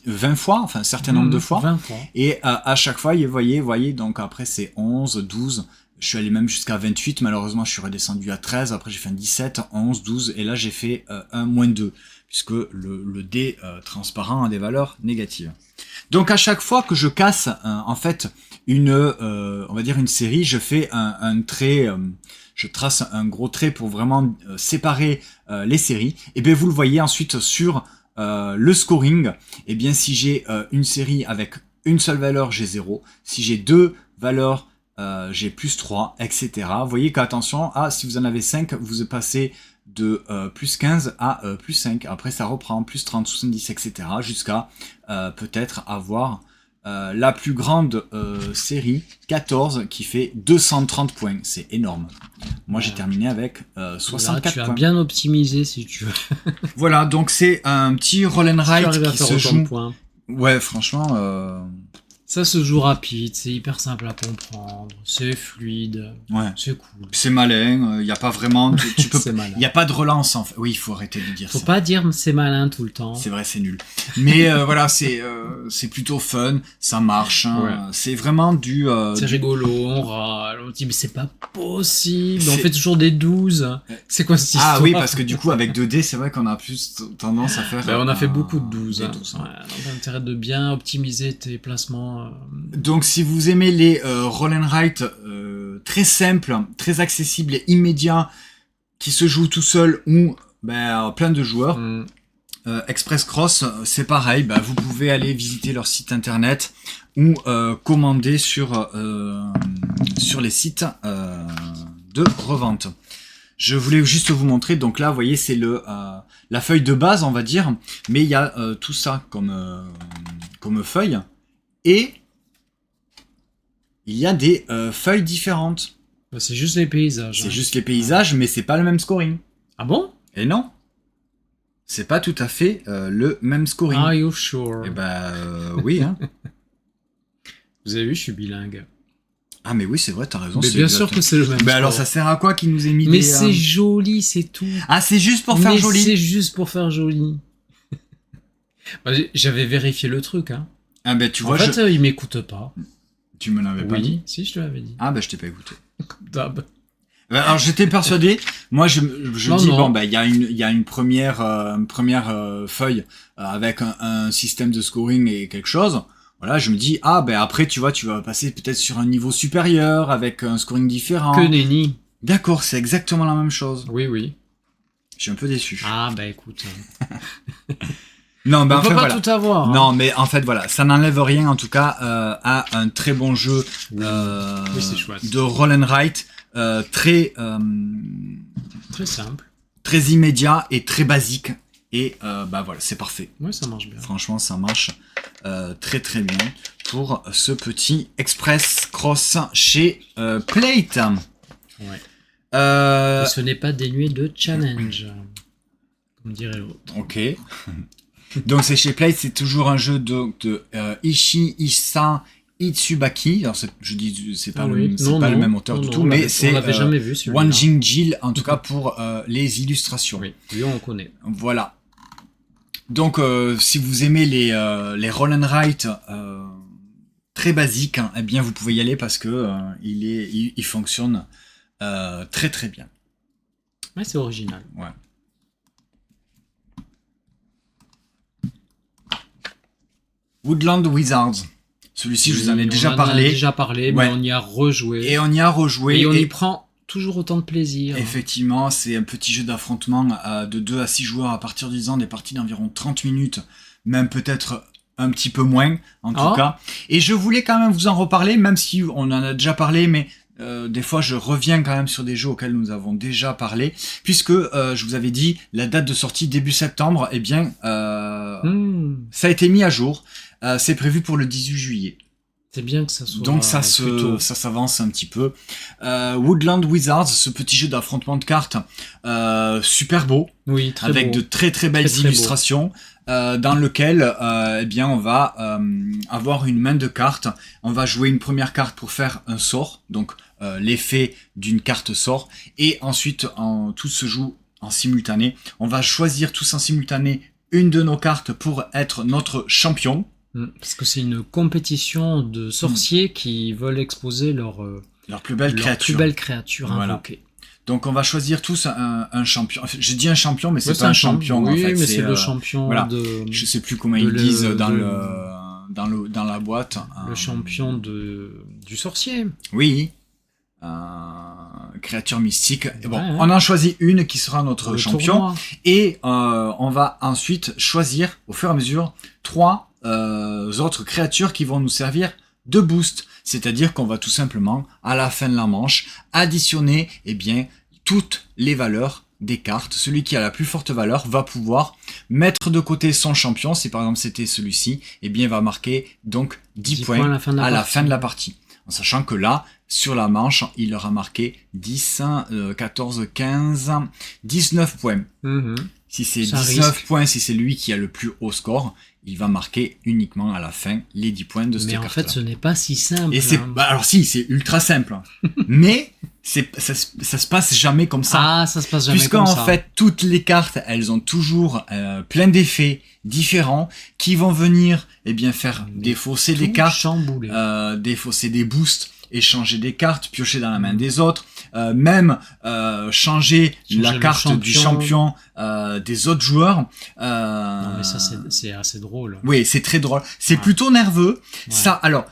20 fois, enfin un certain nombre de fois. 20 fois. Et à chaque fois, vous voyez, donc après c'est 11, 12, je suis allé même jusqu'à 28, malheureusement je suis redescendu à 13, après j'ai fait un 17, 11, 12, et là j'ai fait un -2, puisque le dé transparent a des valeurs négatives. Donc à chaque fois que je casse en fait on va dire une série, je fais un trait, je trace un gros trait pour vraiment séparer les séries, et bien vous le voyez ensuite sur le scoring. Et bien si j'ai une série avec une seule valeur, j'ai 0, si j'ai 2 valeurs, j'ai plus 3, etc. Vous voyez qu'attention, si vous en avez 5, vous passez de plus 15 à plus 5. Après, ça reprend plus 30, 70, etc. Jusqu'à peut-être avoir la plus grande série, 14, qui fait 230 points. C'est énorme. Moi, j'ai terminé avec 64 points. Tu as bien optimisé, si tu veux. Voilà, donc c'est un petit roll and write qui se joue. Points. Ouais, franchement... Ça se joue rapide, c'est hyper simple à comprendre, c'est fluide, c'est cool. C'est malin, il n'y a pas vraiment... Tu peux, il n'y a pas de relance, en fait. Oui, il faut arrêter de dire ça. Faut pas dire c'est malin tout le temps. C'est vrai, c'est nul. Mais voilà, c'est plutôt fun, ça marche. Hein. C'est vraiment du... c'est rigolo, on râle, on dit mais c'est pas possible, on fait toujours des 12. C'est quoi cette histoire ? Ah oui, parce que du coup, avec 2 dés, c'est vrai qu'on a plus tendance à faire... on a fait beaucoup de 12. Hein. Donc l'intérêt de bien optimiser tes placements... Donc si vous aimez les roll and write très simples, très accessibles et immédiats, qui se jouent tout seul ou plein de joueurs, Express Cross, c'est pareil, vous pouvez aller visiter leur site internet ou commander sur les sites de revente. Je voulais juste vous montrer, donc là, vous voyez, c'est la feuille de base, on va dire, mais il y a tout ça comme comme feuilles, et il y a des feuilles différentes. Bah, c'est juste les paysages. C'est juste les paysages, mais c'est pas le même scoring. Ah bon? Et non, c'est pas tout à fait le même scoring. Are you sure? Eh ben oui. Hein. Vous avez vu, je suis bilingue. Ah mais oui, c'est vrai, t'as raison. Mais bien sûr que c'est le même. Mais alors ça sert à quoi qu'il nous ait mis Mais des... c'est joli, c'est tout. Ah, c'est juste pour faire joli. C'est juste pour faire joli. Bah, j'avais vérifié le truc, hein. Ah ben tu vois, en fait, il m'écoute pas. Tu me l'avais pas dit? Si, je te l'avais dit. Ah ben je t'ai pas écouté. Comme d'hab. Alors j'étais persuadé, moi je dis non. bon ben il y a une première feuille avec un système de scoring et quelque chose. Voilà, je me dis ah ben après tu vois tu vas passer peut-être sur un niveau supérieur avec un scoring différent. Que nenni. D'accord, c'est exactement la même chose. Oui. Je suis un peu déçu. Ah bah écoute. Non, ben on en fait, peut pas voilà. tout avoir. Hein. Non, mais en fait voilà, ça n'enlève rien en tout cas à un très bon jeu Oui, c'est chouette. de roll and write, très simple, très immédiat et très basique. Et bah voilà, c'est parfait. Oui, ça marche bien. Franchement, ça marche très très bien pour ce petit Express Cross chez Plate. Ouais. Et ce n'est pas dénué de challenge, comme dirait l'autre. Ok. Donc c'est chez Plate, c'est toujours un jeu de Ishihisa Itsubaki. Alors je dis c'est pas le même auteur du tout, mais c'est on l'avait jamais vu celui-là. Wan Jingjil en tout cas pour les illustrations. Oui, lui on connaît. Voilà. Donc si vous aimez les roll and write très basiques, hein, eh bien vous pouvez y aller parce que il fonctionne très très bien. Ouais, c'est original. Ouais. Woodland Wizards. Celui-ci, je vous en ai déjà parlé. Mais on y a rejoué. Et on y a rejoué. Et on y prend toujours autant de plaisir. Effectivement, c'est un petit jeu d'affrontement de 2 à 6 joueurs à partir du des parties d'environ 30 minutes, même peut-être un petit peu moins, en tout cas. Et je voulais quand même vous en reparler, même si on en a déjà parlé, mais des fois je reviens quand même sur des jeux auxquels nous avons déjà parlé, puisque je vous avais dit la date de sortie début septembre, eh bien ça a été mis à jour. C'est prévu pour le 18 juillet. C'est bien que ça soit. Donc ça s'avance un petit peu. Woodland Wizards, ce petit jeu d'affrontement de cartes, super beau, oui, très avec beau. de très très belles illustrations, dans lequel eh bien on va avoir une main de cartes. On va jouer une première carte pour faire un sort, donc l'effet d'une carte sort, et ensuite tout se joue en simultané. On va choisir tous en simultané une de nos cartes pour être notre champion. Parce que c'est une compétition de sorciers qui veulent exposer leur plus belle créature voilà. Invoquée. Donc on va choisir tous un champion. Enfin, j'ai dit un champion, mais c'est pas un champion. Oui, en fait. Mais c'est le champion voilà. de... Je sais plus comment ils disent dans la boîte. Le champion du sorcier. Oui. Créature mystique. Et bon, on en choisit une qui sera notre champion. Tournoi. Et on va ensuite choisir, au fur et à mesure, 3 autres créatures qui vont nous servir de boost. C'est-à-dire qu'on va tout simplement, à la fin de la manche, additionner toutes les valeurs des cartes. Celui qui a la plus forte valeur va pouvoir mettre de côté son champion. Si par exemple c'était celui-ci, il va marquer donc 10 points à la fin de la partie. En sachant que là, sur la manche, il aura marqué 10, 14, 15, 19 points. Si c'est 19 points, si c'est lui qui a le plus haut score, il va marquer uniquement à la fin les 10 points de cette carte-là. Mais en fait, ce n'est pas si simple. Et alors si, c'est ultra simple. Mais ça se passe jamais comme ça. Ah, ça se passe jamais comme ça. Puisqu'en fait, toutes les cartes, elles ont toujours plein d'effets différents qui vont venir faire défausser des cartes, défausser des boosts, échanger des cartes, piocher dans la main des autres, même changer la carte du champion des autres joueurs. Non mais ça c'est assez drôle. Oui, c'est très drôle. C'est plutôt nerveux. Ouais. Ça, alors,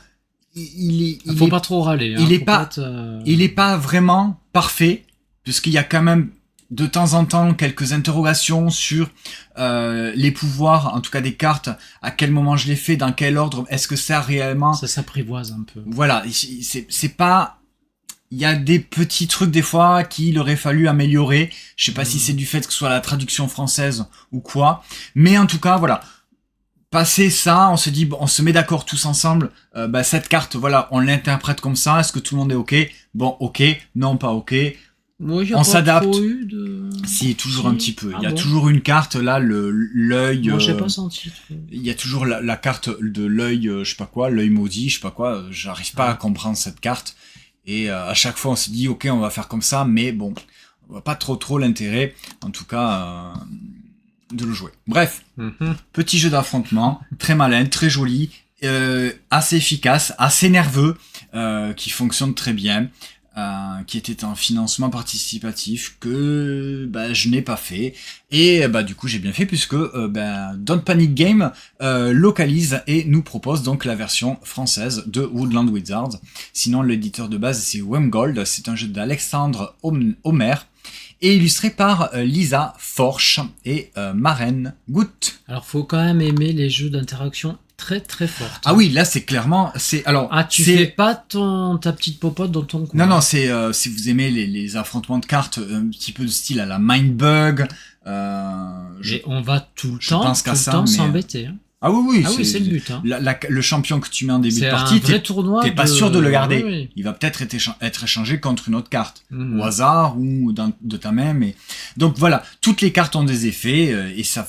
il faut pas trop râler. Il est pas vraiment parfait, puisqu'il y a quand même de temps en temps quelques interrogations sur les pouvoirs, en tout cas des cartes, à quel moment je les fais, dans quel ordre, est-ce que ça réellement... Ça s'apprivoise un peu. Voilà, c'est pas... Il y a des petits trucs des fois qu'il aurait fallu améliorer, je sais pas si c'est du fait que ce soit la traduction française ou quoi, mais en tout cas, voilà, Passer ça, on se dit, bon, on se met d'accord tous ensemble, cette carte, voilà, on l'interprète comme ça, est-ce que tout le monde est ok? Bon, ok, non, pas ok. Moi, On s'adapte. De... Si, toujours un petit peu. Il y a bon. toujours une carte, là, l'œil... Moi, j'ai pas senti. Il y a toujours la carte de l'œil, je sais pas quoi, l'œil maudit, je sais pas quoi, j'arrive pas à comprendre cette carte. Et à chaque fois, on se dit, ok, on va faire comme ça, mais bon, on voit pas trop l'intérêt, en tout cas, de le jouer. Bref, petit jeu d'affrontement, très malin, très joli, assez efficace, assez nerveux, qui fonctionne très bien, qui était un financement participatif que je n'ai pas fait. Et du coup, j'ai bien fait puisque Don't Panic Game localise et nous propose donc la version française de Woodland Wizards. Sinon, l'éditeur de base, c'est Wemgold. C'est un jeu d'Alexandre Homer et illustré par Lisa Forch et Maren Gut. Alors, faut quand même aimer les jeux d'interaction très très fortes. Ah oui, là c'est clairement tu fais pas ta petite popote dans ton coin. Non, c'est si vous aimez les affrontements de cartes un petit peu de style à la Mindbug. On va tout le temps s'embêter. Hein. Ah oui, c'est le but. Hein. Le champion que tu mets en début de partie, c'est un vrai tournoi. T'es pas sûr de le garder. Oui. Il va peut-être être échangé contre une autre carte, au hasard ou de ta main. Mais donc voilà, toutes les cartes ont des effets et ça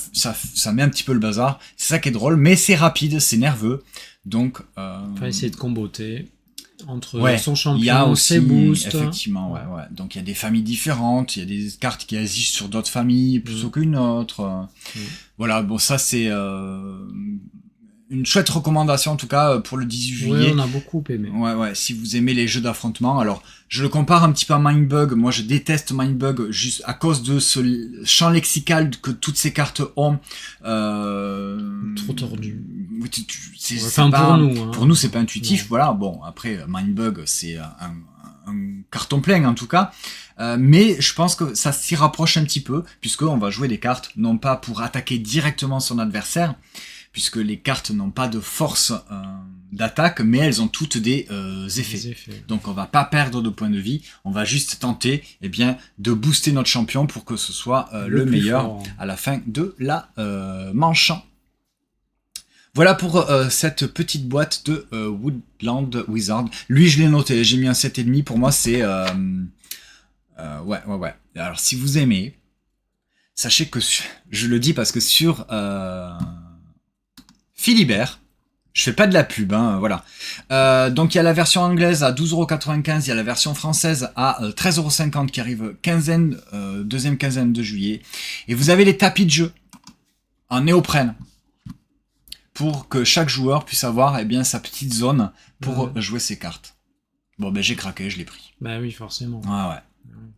met un petit peu le bazar. C'est ça qui est drôle, mais c'est rapide, c'est nerveux. Donc on va essayer de comboter entre son il y a champion, aussi, ses boosts. Effectivement, ouais. Donc il y a des familles différentes, il y a des cartes qui agissent sur d'autres familles plutôt qu'une autre. Voilà, bon ça c'est une chouette recommandation en tout cas pour le 18 juillet. Oui, on a beaucoup aimé. Ouais, si vous aimez les jeux d'affrontement. Alors, je le compare un petit peu à Mindbug. Moi, je déteste Mindbug juste à cause de ce champ lexical que toutes ces cartes ont. Trop tordu. Pour nous, c'est pas intuitif. Voilà, bon, après, Mindbug, c'est un carton plein en tout cas. Mais je pense que ça s'y rapproche un petit peu, puisqu'on va jouer des cartes, non pas pour attaquer directement son adversaire, puisque les cartes n'ont pas de force d'attaque, mais elles ont toutes des effets. Donc on va pas perdre de points de vie, on va juste tenter de booster notre champion pour que ce soit le meilleur fort à la fin de la manche. Voilà pour cette petite boîte de Woodland Wizard. Lui, je l'ai noté, j'ai mis un 7,5. Pour moi, c'est... ouais. Alors, si vous aimez, sachez que... Je le dis parce que sur... Philibert, je fais pas de la pub, hein, voilà. Donc il y a la version anglaise à 12,95€, il y a la version française à 13,50€ qui arrive deuxième quinzaine de juillet. Et vous avez les tapis de jeu en néoprène pour que chaque joueur puisse avoir sa petite zone pour jouer ses cartes. Bon j'ai craqué, je l'ai pris. Bah oui, forcément. Ouais.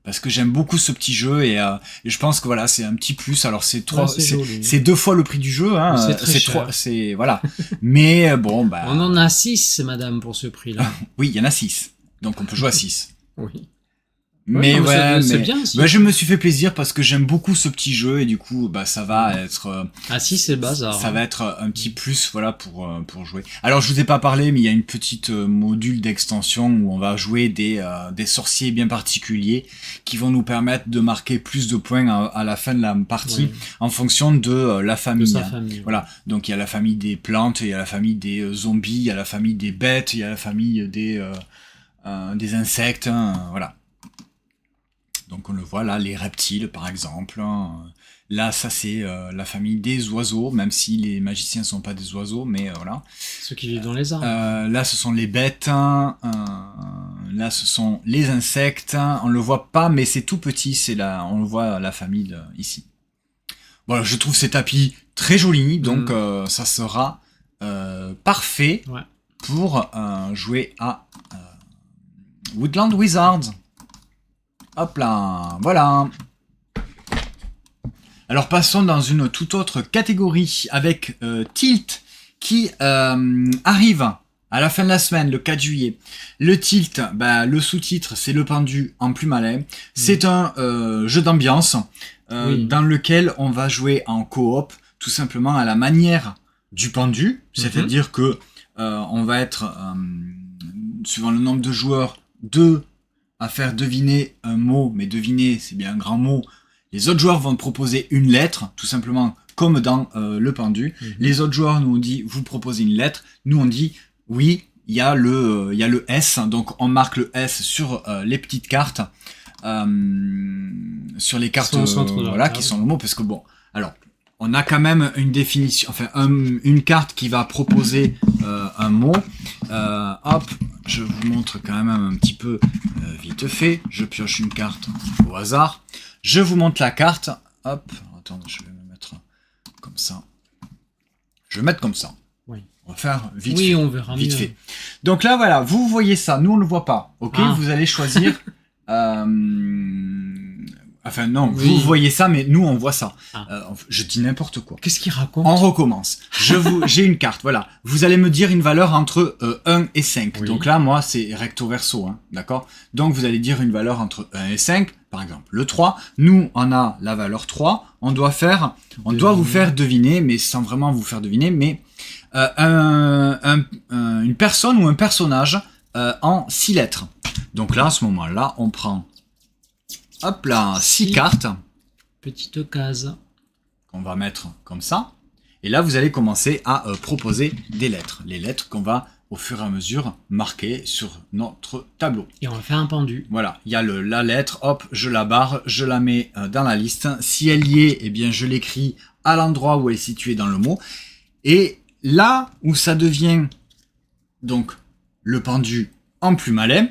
Parce que j'aime beaucoup ce petit jeu et je pense que voilà, c'est un petit plus. Alors c'est 2 fois le prix du jeu, hein. C'est voilà. Mais bon on en a 6, madame, pour ce prix-là. Oui, il y en a 6. Donc on peut jouer à 6. Oui. Mais c'est bien aussi. Je me suis fait plaisir parce que j'aime beaucoup ce petit jeu et du coup ça va être c'est le bazar. Ça va être un petit plus voilà pour jouer. Alors je vous ai pas parlé mais il y a une petite module d'extension où on va jouer des sorciers bien particuliers qui vont nous permettre de marquer plus de points à la fin de la partie en fonction de la famille. De sa famille. Voilà. Donc il y a la famille des plantes, il y a la famille des zombies, il y a la famille des bêtes, il y a la famille des insectes, voilà. Donc on le voit là, les reptiles par exemple. Là, ça c'est la famille des oiseaux, même si les magiciens sont pas des oiseaux, mais voilà. Ceux qui vivent dans les arbres. Là, ce sont les bêtes. Là, ce sont les insectes. On le voit pas, mais c'est tout petit. On le voit la famille ici. Voilà, je trouve ces tapis très jolis, donc ça sera parfait pour jouer à Woodland Wizards. Hop là, voilà. Alors passons dans une toute autre catégorie avec Tilt qui arrive à la fin de la semaine, le 4 juillet. Le Tilt, le sous-titre, c'est le pendu en plus malin. C'est un jeu d'ambiance dans lequel on va jouer en coop, tout simplement à la manière du pendu. C'est-à-dire que on va être, suivant le nombre de joueurs, 2 à faire deviner un mot, mais deviner, c'est bien un grand mot. Les autres joueurs vont te proposer une lettre, tout simplement comme dans le pendu. Les autres joueurs nous ont dit, vous proposez une lettre. Nous, on dit, oui, il y a le S. Donc, on marque le S sur les petites cartes. Sur les cartes qui sont le mot. Parce que bon, alors, on a quand même une définition, enfin, une carte qui va proposer un mot. Hop, je vous montre quand même un petit peu vite fait. Je pioche une carte au hasard. Je vous montre la carte. Hop, attends, je vais me mettre comme ça. Je vais mettre comme ça. Oui. On va faire vite fait. Oui, on verra vite mieux. fait. Donc là, voilà, vous voyez ça. Nous, on ne le voit pas. Ok, vous allez choisir... Enfin non, vous voyez ça, mais nous on voit ça. Je dis n'importe quoi. Qu'est-ce qu'il raconte? On recommence. J'ai une carte, voilà. Vous allez me dire une valeur entre 1 et 5. Oui. Donc là, moi, c'est recto verso, hein, d'accord? Donc vous allez dire une valeur entre 1 et 5, par exemple le 3. Nous, on a la valeur 3. On doit vous faire deviner, mais sans vraiment vous faire deviner, mais une personne ou un personnage en 6 lettres. Donc là, à ce moment-là, on prend... Hop là, 6 cartes. Petite case. Qu'on va mettre comme ça. Et là, vous allez commencer à proposer des lettres. Les lettres qu'on va, au fur et à mesure, marquer sur notre tableau. Et on va faire un pendu. Voilà, il y a la lettre, hop, je la barre, je la mets dans la liste. Si elle y est, eh bien, je l'écris à l'endroit où elle est située dans le mot. Et là où ça devient, donc, le pendu en plus malin,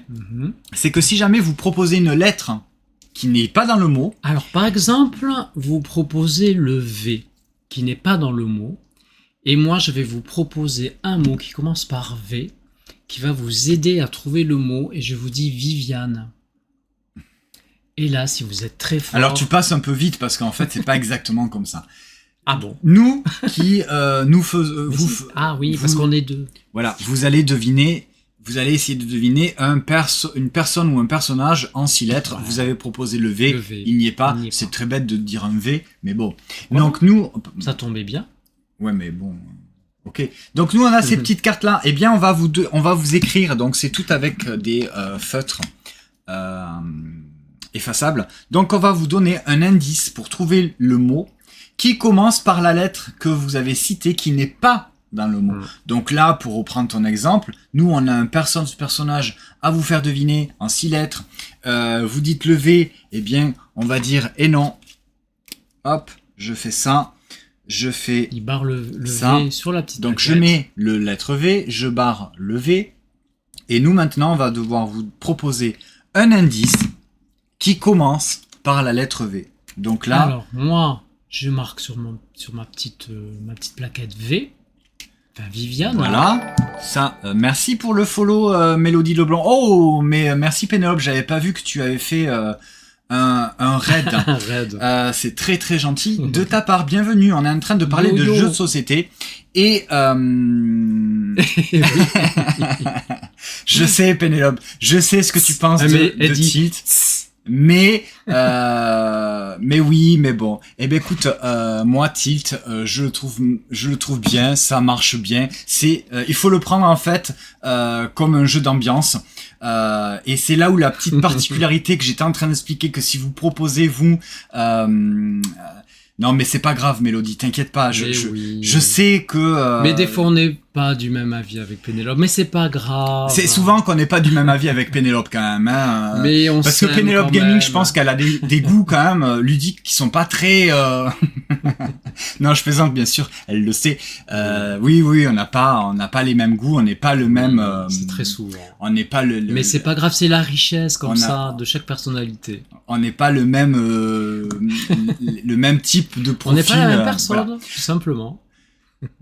c'est que si jamais vous proposez une lettre qui n'est pas dans le mot... Alors, par exemple, vous proposez le V, qui n'est pas dans le mot, et moi, je vais vous proposer un mot qui commence par V, qui va vous aider à trouver le mot, et je vous dis Viviane. Et là, si vous êtes très fort... Alors, tu passes un peu vite, parce qu'en fait, c'est pas exactement comme ça. Ah bon? Nous, qui nous faisons... Ah oui, parce qu'on est deux. Voilà, vous allez deviner... Vous allez essayer de deviner une personne ou un personnage en 6 lettres. Vous avez proposé le V, il n'y est pas. C'est très bête de dire un V, mais bon. Ouais. Donc nous... Ça tombait bien. Ouais, mais bon... Ok. Donc nous, on a ces petites cartes-là. Eh bien, on va vous écrire. Donc c'est tout avec des feutres effaçables. Donc on va vous donner un indice pour trouver le mot qui commence par la lettre que vous avez citée, qui n'est pas dans le mot. Donc là, pour reprendre ton exemple, nous, on a un personnage à vous faire deviner en 6 lettres. Vous dites le V, eh bien, on va dire « et non ». Hop, je fais ça. Je fais Il barre le ça. V sur la petite Donc, plaquette. je mets le lettre V, je barre le V. Et nous, maintenant, on va devoir vous proposer un indice qui commence par la lettre V. Donc là... Alors, moi, je marque sur ma petite plaquette V. Enfin, Viviane. Voilà, ça, merci pour le follow Mélodie Leblanc. Oh, mais merci Pénélope, j'avais pas vu que tu avais fait un raid. C'est très très gentil de ta part, bienvenue, on est en train de parler de jeux de société. Et je sais Pénélope, je sais ce que tu penses de Tilt. Mais oui, mais bon. Eh ben écoute, moi Tilt, je le trouve bien, ça marche bien. Il faut le prendre en fait comme un jeu d'ambiance. Et c'est là où la petite particularité que j'étais en train d'expliquer, que si vous proposez non mais c'est pas grave Mélodie, t'inquiète pas, je sais que... Mais des fois on n'est pas du même avis avec Pénélope, mais c'est pas grave. C'est souvent qu'on n'est pas du même avis avec Pénélope quand même, hein. Mais parce que Pénélope Gaming, je pense qu'elle a des goûts quand même ludiques qui sont pas très... Non, je plaisante bien sûr, elle le sait. Oui, on n'a pas les mêmes goûts, on n'est pas le même... C'est très souvent. On n'est pas Mais c'est pas grave, c'est la richesse comme ça de chaque personnalité. On n'est pas le même le même type de profil. On n'est pas la même personne, voilà. Tout simplement.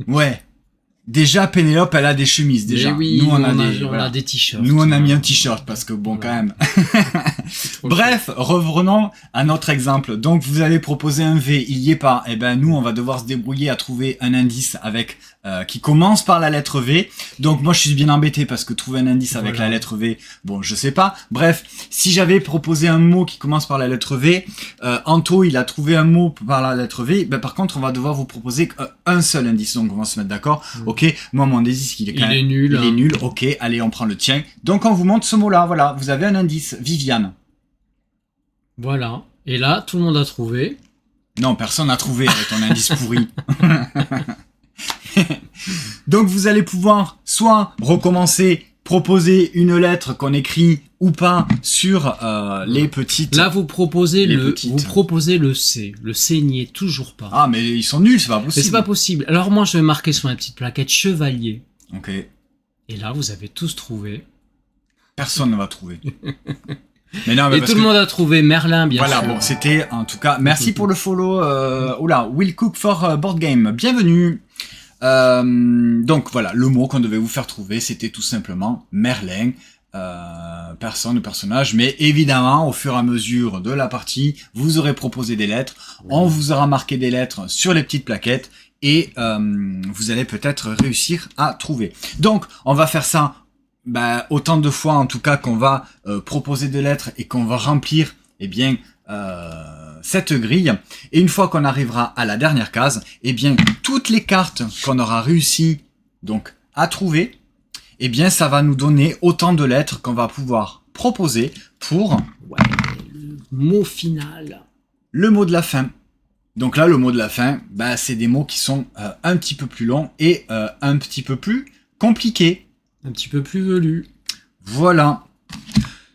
Ouais. Déjà, Pénélope, elle a des chemises, déjà. Oui, nous, on a des t-shirts. Nous, on a mis un t-shirt, parce que bon, quand même. Bref, revenons à notre exemple. Donc, vous allez proposer un V, il y est pas. Eh ben, nous, on va devoir se débrouiller à trouver un indice avec, qui commence par la lettre V. Donc, moi, je suis bien embêté parce que trouver un indice avec la lettre V, bon, je sais pas. Bref, si j'avais proposé un mot qui commence par la lettre V, Anto, il a trouvé un mot par la lettre V, ben, par contre, on va devoir vous proposer un seul indice. Donc, on va se mettre d'accord. Ok, moi, mon indice, il est nul. Il est nul. Ok, allez, on prend le tien. Donc, on vous montre ce mot-là. Voilà, vous avez un indice. Viviane. Voilà. Et là, tout le monde a trouvé. Non, personne n'a trouvé avec ton indice pourri. Donc vous allez pouvoir soit recommencer, proposer une lettre qu'on écrit ou pas sur les petites. Là vous proposez le C. Le C n'y est toujours pas. Ah mais ils sont nuls, c'est pas possible. Mais c'est pas possible. Alors moi je vais marquer sur ma petite plaquette chevalier. Ok. Et là vous avez tous trouvé. Personne ne va trouver. Mais non, mais et tout le monde a trouvé Merlin, bien sûr. Voilà, bon, c'était en tout cas. Merci pour le follow. Will Cook for Board Game. Bienvenue. Donc voilà, le mot qu'on devait vous faire trouver, c'était tout simplement Merlin. Personne ou personnage, mais évidemment, au fur et à mesure de la partie, vous aurez proposé des lettres. On vous aura marqué des lettres sur les petites plaquettes. Et vous allez peut-être réussir à trouver. Donc, on va faire ça. Autant de fois en tout cas qu'on va proposer des lettres et qu'on va remplir cette grille. Et une fois qu'on arrivera à la dernière case, toutes les cartes qu'on aura réussi donc à trouver, ça va nous donner autant de lettres qu'on va pouvoir proposer pour le mot final. Le mot de la fin. Donc là, le mot de la fin, c'est des mots qui sont un petit peu plus longs et un petit peu plus compliqués. Un petit peu plus velu. Voilà.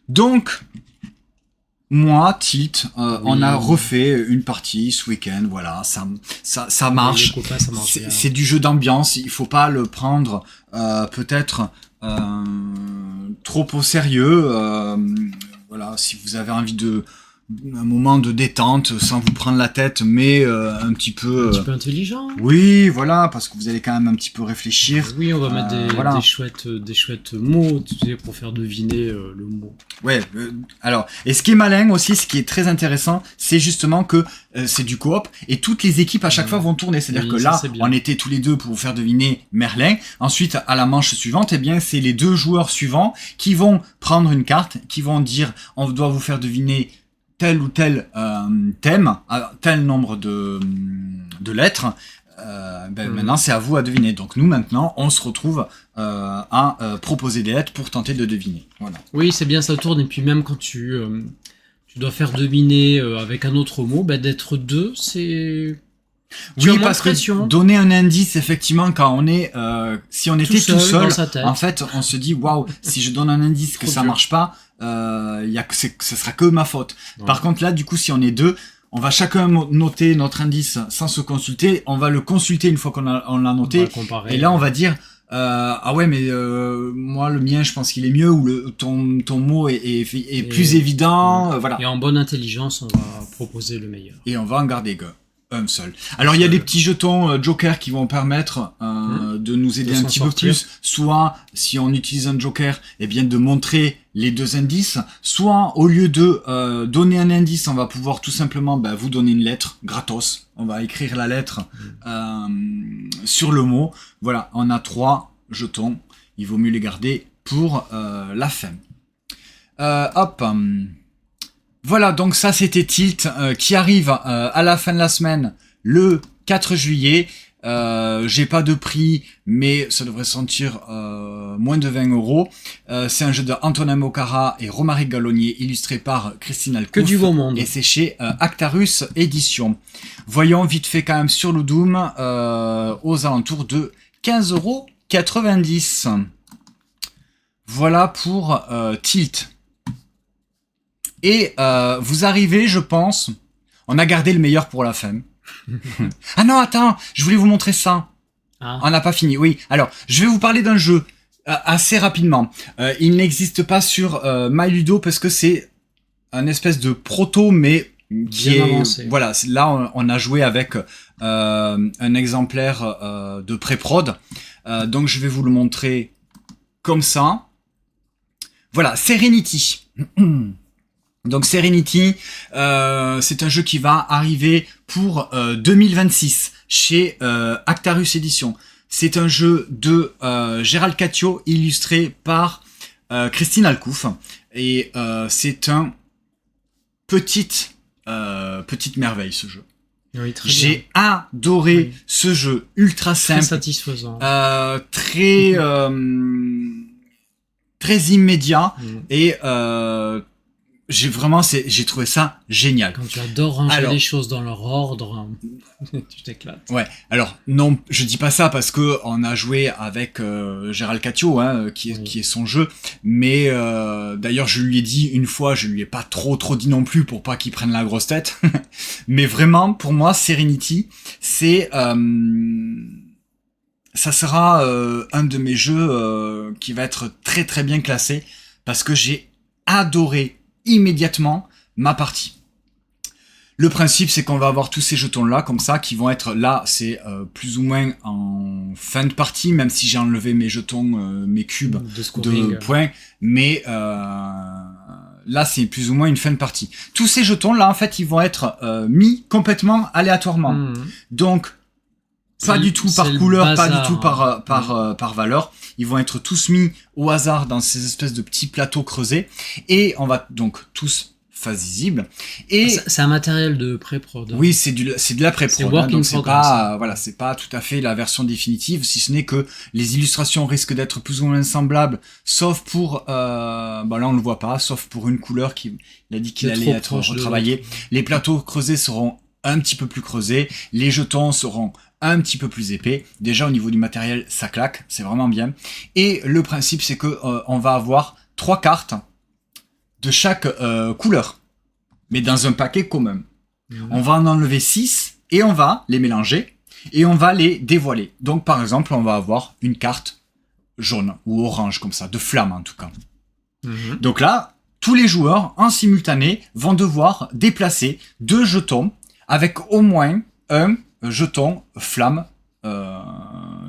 Donc, moi, Tilt, on a refait une partie ce week-end. Voilà, ça marche. Copains, ça marche bien. C'est du jeu d'ambiance. Il faut pas le prendre peut-être trop au sérieux. Voilà, si vous avez envie de un moment de détente sans vous prendre la tête, mais un petit peu intelligent. Oui, voilà, parce que vous allez quand même un petit peu réfléchir. Oui, on va mettre des chouettes mots pour faire deviner le mot. Ouais. Alors, et ce qui est malin aussi, ce qui est très intéressant, c'est justement que c'est du coop et toutes les équipes à chaque fois vont tourner. C'est-à-dire que là, on était tous les deux pour vous faire deviner Merlin. Ensuite, à la manche suivante, c'est les deux joueurs suivants qui vont prendre une carte, qui vont dire, on doit vous faire deviner tel ou tel thème, tel nombre de lettres, maintenant c'est à vous à deviner. Donc nous maintenant on se retrouve à proposer des lettres pour tenter de deviner. Voilà. Oui, c'est bien, ça tourne. Et puis même quand tu dois faire deviner avec un autre mot, d'être deux, c'est... Oui, parce que donner un indice, effectivement, quand on est, si on était tout seul, en fait, on se dit, waouh, si je donne un indice que ça marche pas, ça sera que ma faute. Ouais. Par contre, là, du coup, si on est deux, on va chacun noter notre indice sans se consulter. On va le consulter une fois qu'on l'a noté. Et là, on va dire, ah ouais, mais moi, le mien, je pense qu'il est mieux, ou ton mot est plus évident. Voilà. Et en bonne intelligence, on va proposer le meilleur. Et on va en garder un seul. Alors il y a des petits jetons Joker qui vont permettre de nous aider un petit peu plus, soit si on utilise un Joker, de montrer les deux indices, soit au lieu de donner un indice, on va pouvoir tout simplement vous donner une lettre gratos. On va écrire la lettre sur le mot. Voilà, on a 3 jetons. Il vaut mieux les garder pour la fin. Voilà, donc ça c'était Tilt qui arrive à la fin de la semaine, le 4 juillet. J'ai pas de prix, mais ça devrait sentir moins de 20 €. C'est un jeu de Antonin Mocara et Romaric Gallonier, illustré par Christine Alcouf. Que du beau monde. Et c'est chez Actarus Éditions. Voyons vite fait quand même sur le Doom, aux alentours de 15,90 €. Voilà pour Tilt. Et vous arrivez, je pense, on a gardé le meilleur pour la fin. Ah non, attends, je voulais vous montrer ça. On n'a pas fini, oui. Alors, je vais vous parler d'un jeu assez rapidement. Il n'existe pas sur MyLudo parce que c'est un espèce de proto, mais qui est avancé. Voilà, là on a joué avec un exemplaire de pré-prod. Donc je vais vous le montrer comme ça. Voilà, Serenity. Donc Serenity, c'est un jeu qui va arriver pour 2026 chez Actarus Éditions. C'est un jeu de Gérald Catio, illustré par Christine Alcouf. Et c'est un petite merveille, ce jeu. Oui, j'ai adoré ce jeu, ultra simple. Très satisfaisant. Très immédiat et j'ai trouvé ça génial. Quand tu adores ranger les choses dans leur ordre, tu t'éclates. Ouais. Alors non, je dis pas ça parce que on a joué avec Gérald Catio, qui est son jeu. Mais d'ailleurs, je lui ai dit une fois, je lui ai pas trop dit non plus pour pas qu'il prenne la grosse tête. Mais vraiment, pour moi, Serenity, c'est ça sera un de mes jeux qui va être très très bien classé parce que j'ai adoré immédiatement ma partie. Le principe, c'est qu'on va avoir tous ces jetons-là, comme ça, qui vont être là, c'est plus ou moins en fin de partie, même si j'ai enlevé mes jetons, mes cubes de points, mais là, c'est plus ou moins une fin de partie. Tous ces jetons-là, en fait, ils vont être mis complètement aléatoirement. Donc, pas du tout par couleur, pas du tout par valeur. Ils vont être tous mis au hasard dans ces espèces de petits plateaux creusés. Et on va donc tous face visible. Et c'est un matériel de pré-prod. Oui, c'est de la pré-prod. Donc c'est pas, voilà, c'est pas tout à fait la version définitive, si ce n'est que les illustrations risquent d'être plus ou moins semblables, sauf pour, là on le voit pas, sauf pour une couleur il a dit qu'il allait être retravaillé. Les plateaux creusés seront un petit peu plus creusés, les jetons seront un petit peu plus épais. Déjà au niveau du matériel, ça claque, c'est vraiment bien. Et le principe, c'est que on va avoir 3 cartes de chaque couleur, mais dans un paquet commun. On va en enlever 6 et on va les mélanger et on va les dévoiler. Donc par exemple, on va avoir une carte jaune ou orange comme ça, de flamme en tout cas. Donc là, tous les joueurs en simultané vont devoir déplacer 2 jetons avec au moins un jeton flamme à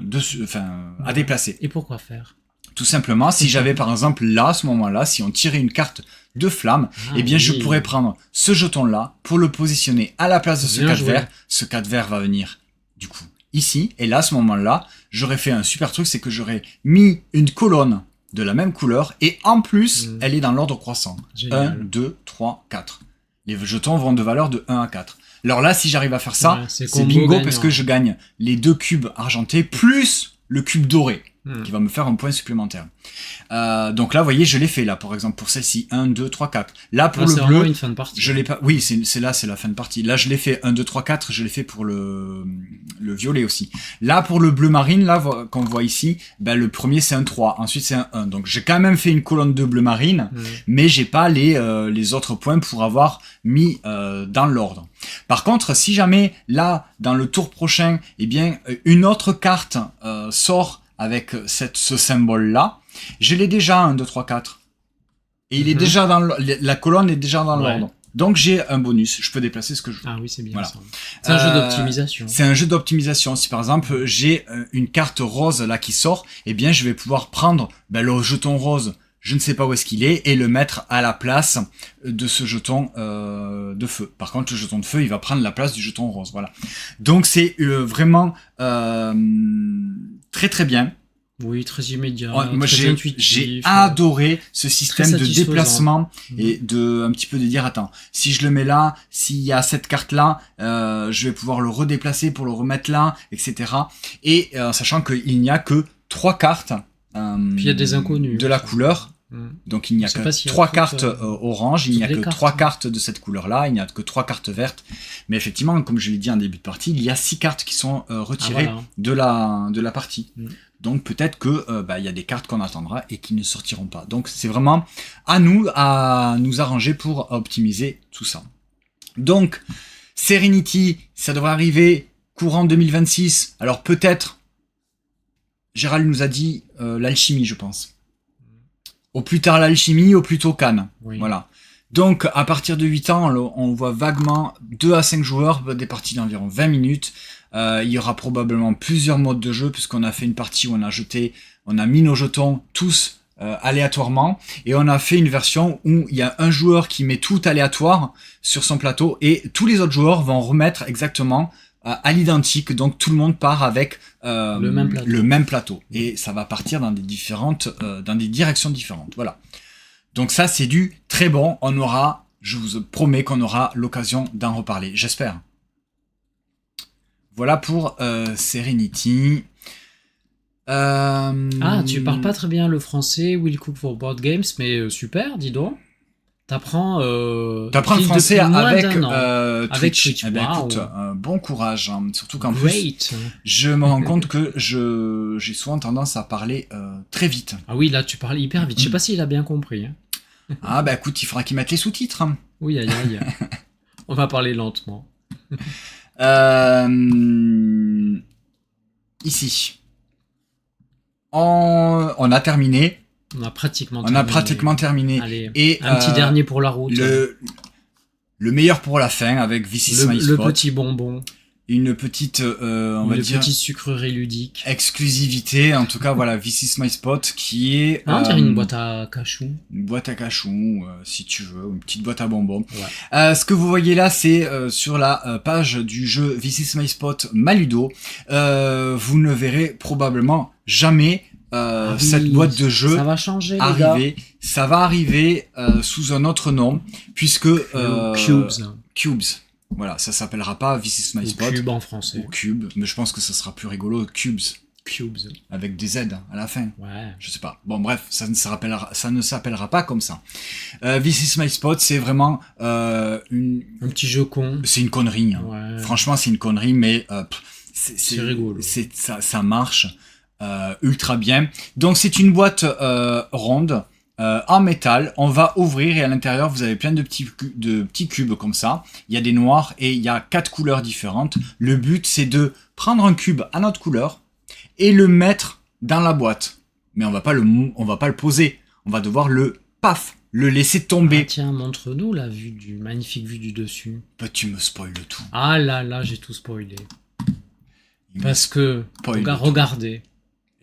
déplacer. Et pourquoi faire ? Tout simplement, si j'avais par exemple là, à ce moment-là, si on tirait une carte de flamme, eh bien je pourrais prendre ce jeton-là pour le positionner à la place de ce 4 vert. Ce 4 vert va venir du coup ici, et là à ce moment-là, j'aurais fait un super truc, c'est que j'aurais mis une colonne de la même couleur, et en plus, elle est dans l'ordre croissant. Génial. 1, 2, 3, 4. Les jetons vont de valeur de 1 à 4. Alors là, si j'arrive à faire ça, c'est bingo gagnant. Parce que je gagne les 2 cubes argentés plus le cube doré qui va me faire un point supplémentaire. Donc là, vous voyez, je l'ai fait là, par exemple, pour celle-ci, 1, 2, 3, 4. Là, pour le bleu, une fin de partie. Je l'ai pas. Oui, c'est la fin de partie. Là, je l'ai fait 1, 2, 3, 4, je l'ai fait pour le violet aussi. Là, pour le bleu marine, là, qu'on voit ici, le premier, c'est un 3, ensuite, c'est un 1. Donc, j'ai quand même fait une colonne de bleu marine, mais j'ai pas les autres points pour avoir mis dans l'ordre. Par contre, si jamais, là, dans le tour prochain, eh bien, une autre carte sort avec ce symbole-là, je l'ai déjà 1, 2, 3, 4. Et il est déjà dans la colonne est déjà dans l'ordre. Donc j'ai un bonus, je peux déplacer ce que je veux. Ah oui, c'est bien voilà. Ça. C'est un jeu d'optimisation. C'est un jeu d'optimisation. Si par exemple j'ai une carte rose là qui sort, eh bien je vais pouvoir prendre le jeton rose, je ne sais pas où est-ce qu'il est, et le mettre à la place de ce jeton de feu. Par contre, le jeton de feu, il va prendre la place du jeton rose. Voilà. Donc c'est vraiment très très bien. Oui, très immédiat. Moi, j'ai adoré ce système de déplacement et de un petit peu de dire attends, si je le mets là, s'il y a cette carte là, je vais pouvoir le redéplacer pour le remettre là, etc. Et sachant qu'il n'y a que 3 cartes. Puis il y a des inconnus de la couleur. Donc il n'y a que 3 cartes orange, il n'y a que 3 cartes de cette couleur-là, il n'y a que 3 cartes vertes. Mais effectivement, comme je l'ai dit en début de partie, il y a 6 cartes qui sont retirées de la partie. Donc peut-être que il y a des cartes qu'on attendra et qui ne sortiront pas. Donc c'est vraiment à nous arranger pour optimiser tout ça. Donc Serenity, ça devrait arriver courant 2026. Alors peut-être, Gérald nous a dit l'alchimie, je pense. Au plus tard l'alchimie, au plus tôt Cannes. Oui. Voilà. Donc à partir de 8 ans, on voit vaguement 2 à 5 joueurs, des parties d'environ 20 minutes. Il y aura probablement plusieurs modes de jeu, puisqu'on a fait une partie où on a mis nos jetons tous aléatoirement, et on a fait une version où il y a un joueur qui met tout aléatoire sur son plateau, et tous les autres joueurs vont remettre exactement à l'identique, donc tout le monde part avec le même plateau, et ça va partir dans des directions différentes. Voilà. Donc ça, c'est du très bon. Je vous promets qu'on aura l'occasion d'en reparler, j'espère. Voilà pour Serenity. Tu parles pas très bien le français, Will Cook for Board Games, mais super, dis donc. T'apprends T'apprends le français avec avec Twitch. Twitch. Eh bien, Wow. écoute, bon courage, hein. Surtout qu'en plus, Great. je me rends compte que j'ai souvent tendance à parler très vite. Ah oui, là, tu parles hyper vite. Je sais pas s'il a bien compris. Hein. Ah bah écoute, il faudra qu'ils mettent les sous-titres. Hein. Oui, aïe, aïe. On va parler lentement. Ici. On a terminé. On a pratiquement terminé. Allez, Et un petit dernier pour la route. Le meilleur pour la fin avec This is My Spot. Le petit bonbon. Une petite, on va dire... Une petite sucrerie ludique. Exclusivité. En tout cas, voilà, This is My Spot qui est... on dirait une boîte à cachou. Une boîte à cachou, si tu veux. Une petite boîte à bonbons. Ouais. Ce que vous voyez là, c'est sur la page du jeu This is My Spot Maludo. Vous ne verrez probablement jamais cette boîte de jeu ça va changer, arriver. Ça va arriver sous un autre nom, puisque Cubes. Voilà, ça s'appellera pas This is My Spot. Cube en français. Ou Cube, mais je pense que ça sera plus rigolo. Cubes. Avec des Z à la fin. Ouais. Je sais pas. Bon, bref, ça ne s'appellera pas comme ça. This is My Spot, c'est vraiment un petit jeu con. C'est une connerie. Hein. Ouais. Franchement, c'est une connerie, mais c'est rigolo. Ça marche ultra bien. Donc, c'est une boîte ronde. En métal, on va ouvrir et à l'intérieur vous avez plein de petits cubes comme ça. Il y a des noirs et il y a 4 couleurs différentes. Le but c'est de prendre un cube à notre couleur et le mettre dans la boîte. Mais on va pas le poser. On va devoir le laisser tomber. Ah, tiens, montre-nous la magnifique vue du dessus. Bah, tu me spoiles tout. Ah là, j'ai tout spoilé. Parce que regardez.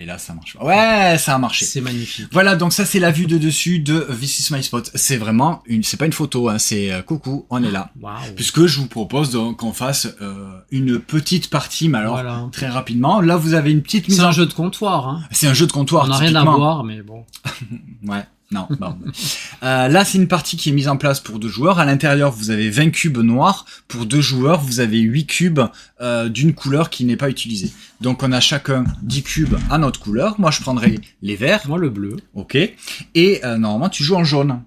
Et là, ça marche. Ouais, ça a marché. C'est magnifique. Voilà, donc ça, c'est la vue de dessus de This is My Spot. C'est vraiment c'est pas une photo, hein, c'est coucou, on est là. Wow. Puisque je vous propose qu'on fasse une petite partie, mais alors très rapidement. Là, vous avez une petite mise. C'est un jeu de comptoir, hein. C'est un jeu de comptoir. On n'a rien à voir, mais bon. Ouais. Non, bon. Là, c'est une partie qui est mise en place pour 2 joueurs. À l'intérieur, vous avez 20 cubes noirs. Pour 2 joueurs, vous avez 8 cubes d'une couleur qui n'est pas utilisée. Donc, on a chacun 10 cubes à notre couleur. Moi, je prendrai les verts. Moi, le bleu. Ok. Et normalement, tu joues en jaune.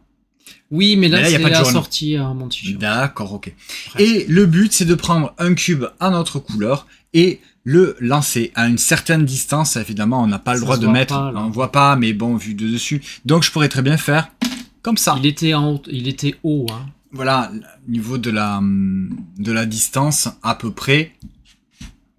Oui, mais là, c'est assorti à mon t-shirt. D'accord, ok. Presque. Et le but, c'est de prendre un cube à notre couleur et le lancer à une certaine distance. Évidemment, on n'a pas le droit de mettre. On voit pas, mais bon, vu de dessus. Donc, je pourrais très bien faire comme ça. Il était haut, hein. Voilà, au niveau de la distance, à peu près.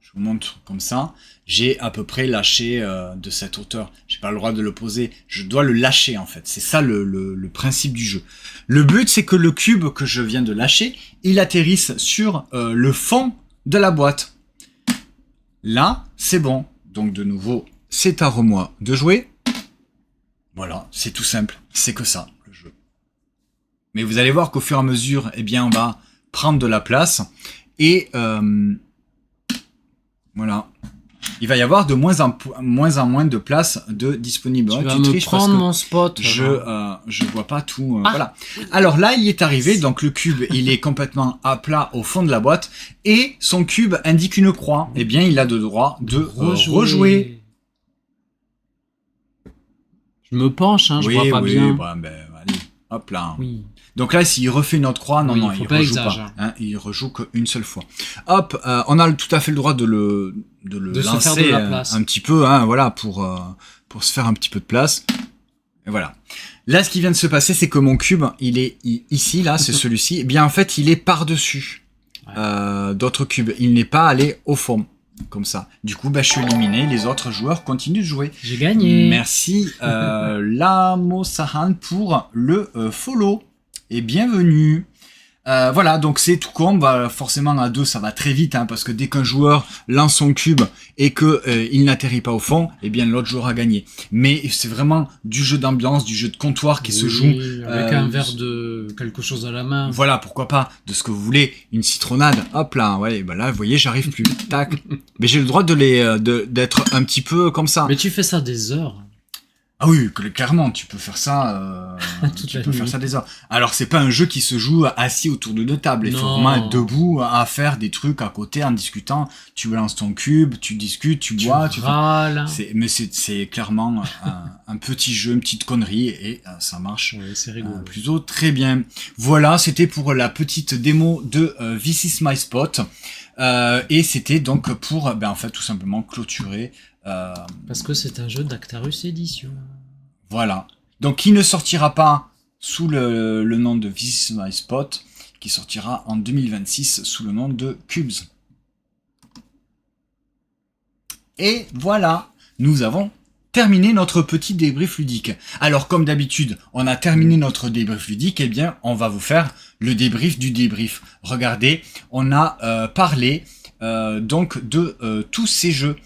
Je vous montre comme ça. J'ai à peu près lâché de cette hauteur. J'ai pas le droit de le poser. Je dois le lâcher, en fait. C'est ça le principe du jeu. Le but, c'est que le cube que je viens de lâcher, il atterrisse sur le fond de la boîte. Là, c'est bon. Donc, de nouveau, c'est à moi de jouer. Voilà, c'est tout simple. C'est que ça, le jeu. Mais vous allez voir qu'au fur et à mesure, eh bien, on va prendre de la place. Et voilà. Il va y avoir de moins en moins de place disponible. Tu vas me prendre mon spot. Je vois pas tout. Voilà. Alors là, il est arrivé. Donc le cube, il est complètement à plat au fond de la boîte. Et son cube indique une croix. Eh bien, il a le droit de rejouer. Je me penche, hein, je vois pas bien. Ouais, allez, hop là. Oui. Donc là, s'il refait une autre croix, non, il rejoue pas. Hein, il rejoue qu'une seule fois. Hop, on a tout à fait le droit de le lancer se faire de la place. Un petit peu, hein, voilà, pour se faire un petit peu de place. Et voilà. Là, ce qui vient de se passer, c'est que mon cube, il est ici, là, c'est celui-ci. Eh bien, en fait, il est par-dessus d'autres cubes. Il n'est pas allé au fond. Comme ça. Du coup, je suis éliminé. Les autres joueurs continuent de jouer. J'ai gagné. Merci, Lamo Sahan, pour le follow. Et bienvenue. Voilà, donc c'est tout con. Forcément, à 2, ça va très vite, hein, parce que dès qu'un joueur lance son cube et que il n'atterrit pas au fond, eh bien l'autre joueur a gagné. Mais c'est vraiment du jeu d'ambiance, du jeu de comptoir qui se joue avec un verre de quelque chose à la main. Voilà, pourquoi pas, de ce que vous voulez, une citronnade. Hop là, ouais, là, vous voyez, j'arrive plus. Tac. Mais j'ai le droit d'être un petit peu comme ça. Mais tu fais ça des heures. Ah oui, clairement, tu peux faire ça, tu peux faire ça des heures. Alors, c'est pas un jeu qui se joue assis autour de deux tables. Il faut vraiment être debout à faire des trucs à côté en discutant. Tu lances ton cube, tu discutes, tu bois, tu râles. Mais c'est clairement un petit jeu, une petite connerie et ça marche c'est rigolo. Plutôt très bien. Voilà, c'était pour la petite démo de This Is My Spot. Et c'était donc pour, en fait, tout simplement clôturer. Parce que c'est un jeu d'Actarus Edition. Voilà. Donc, il ne sortira pas sous le nom de This Is My Spot, qui sortira en 2026 sous le nom de Cubes. Et voilà, nous avons terminé notre petit débrief ludique. Alors, comme d'habitude, on a terminé notre débrief ludique, eh bien, on va vous faire le débrief du débrief. Regardez, on a parlé donc de tous ces jeux.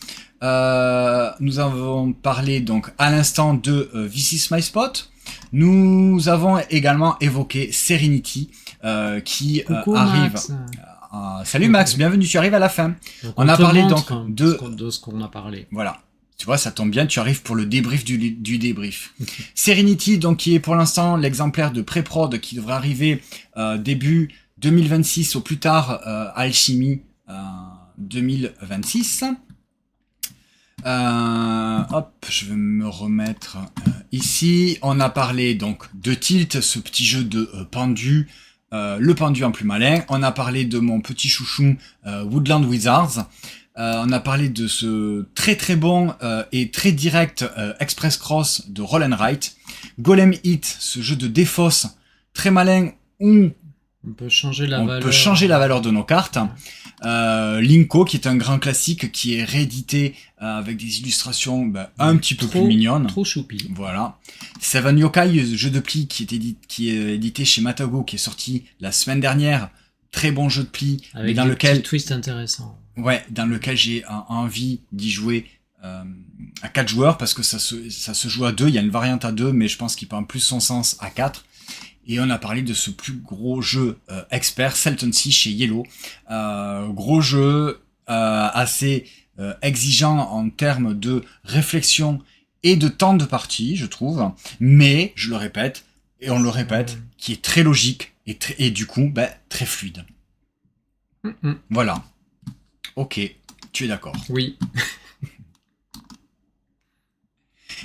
Nous avons parlé donc à l'instant de This Is My Spot. Nous avons également évoqué Serenity qui arrive. Max. Salut Max, bienvenue, tu arrives à la fin. Donc on a parlé donc de ce qu'on a parlé. Voilà. Tu vois, ça tombe bien, tu arrives pour le débrief du débrief. Serenity, donc, qui est pour l'instant l'exemplaire de pré-prod qui devrait arriver début 2026 au plus tard Alchemy 2026. Hop, je vais me remettre ici. On a parlé donc de Tilt, ce petit jeu de pendu. Le pendu en plus malin. On a parlé de mon petit chouchou Woodland Wizards. On a parlé de ce très très bon et très direct Express Cross de Roll and Write. Golem Hit, ce jeu de défausse très malin où on peut changer la valeur de nos cartes. Linko, qui est un grand classique qui est réédité avec des illustrations un petit peu plus mignonnes. Trop choupi. Voilà. Seven Yokai, jeu de pli qui est édité chez Matago, qui est sorti la semaine dernière. Très bon jeu de pli. Avec mais dans des lequel petits twists intéressants. Ouais, dans lequel j'ai envie d'y jouer à 4 joueurs, parce que ça se joue à 2, il y a une variante à 2, mais je pense qu'il prend plus son sens à 4. Et on a parlé de ce plus gros jeu expert, Salton Sea chez Yellow. Gros jeu, assez exigeant en termes de réflexion et de temps de partie, je trouve. Mais, je le répète, et on le répète, qui est très logique et du coup, très fluide. Voilà. Ok, tu es d'accord? Oui.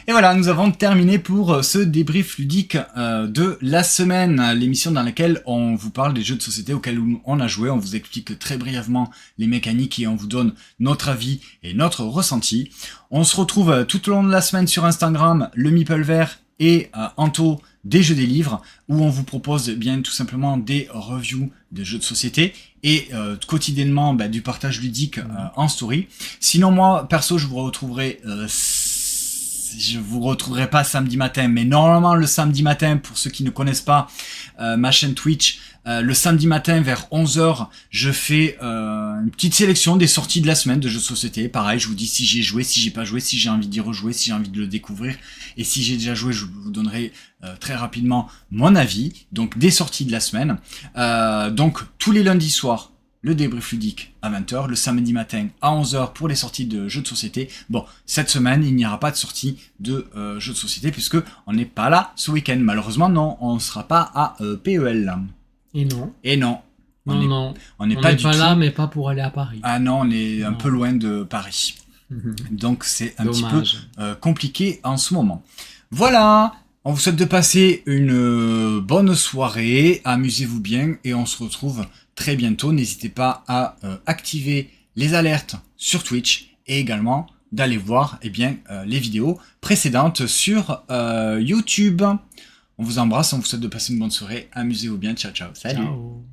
Et voilà, nous avons terminé pour ce débrief ludique de la semaine, l'émission dans laquelle on vous parle des jeux de société auxquels on a joué, on vous explique très brièvement les mécaniques et on vous donne notre avis et notre ressenti. On se retrouve tout au long de la semaine sur Instagram, le Meeple Vert et Anto des jeux des livres, où on vous propose bien tout simplement des reviews de jeux de société et quotidiennement du partage ludique en story. Sinon moi, perso, je vous retrouverai pas samedi matin, mais normalement le samedi matin, pour ceux qui ne connaissent pas ma chaîne Twitch, le samedi matin vers 11h, je fais une petite sélection des sorties de la semaine de jeux de société. Pareil, je vous dis si j'ai joué, si j'ai pas joué, si j'ai envie d'y rejouer, si j'ai envie de le découvrir. Et si j'ai déjà joué, je vous donnerai très rapidement mon avis. Donc des sorties de la semaine. Donc tous les lundis soirs, le débrief ludique à 20h, le samedi matin à 11h pour les sorties de jeux de société. Bon, cette semaine, il n'y aura pas de sortie de jeux de société puisque on n'est pas là ce week-end. Malheureusement, non, on ne sera pas à PEL. Et non. Et non. On n'est pas là, mais pas pour aller à Paris. Ah non, on est un peu loin de Paris. Donc c'est un petit peu compliqué en ce moment. Voilà, on vous souhaite de passer une bonne soirée, amusez-vous bien et on se retrouve très bientôt. N'hésitez pas à activer les alertes sur Twitch et également d'aller voir les vidéos précédentes sur YouTube. On vous embrasse, on vous souhaite de passer une bonne soirée, amusez-vous bien, ciao ciao, salut. Ciao.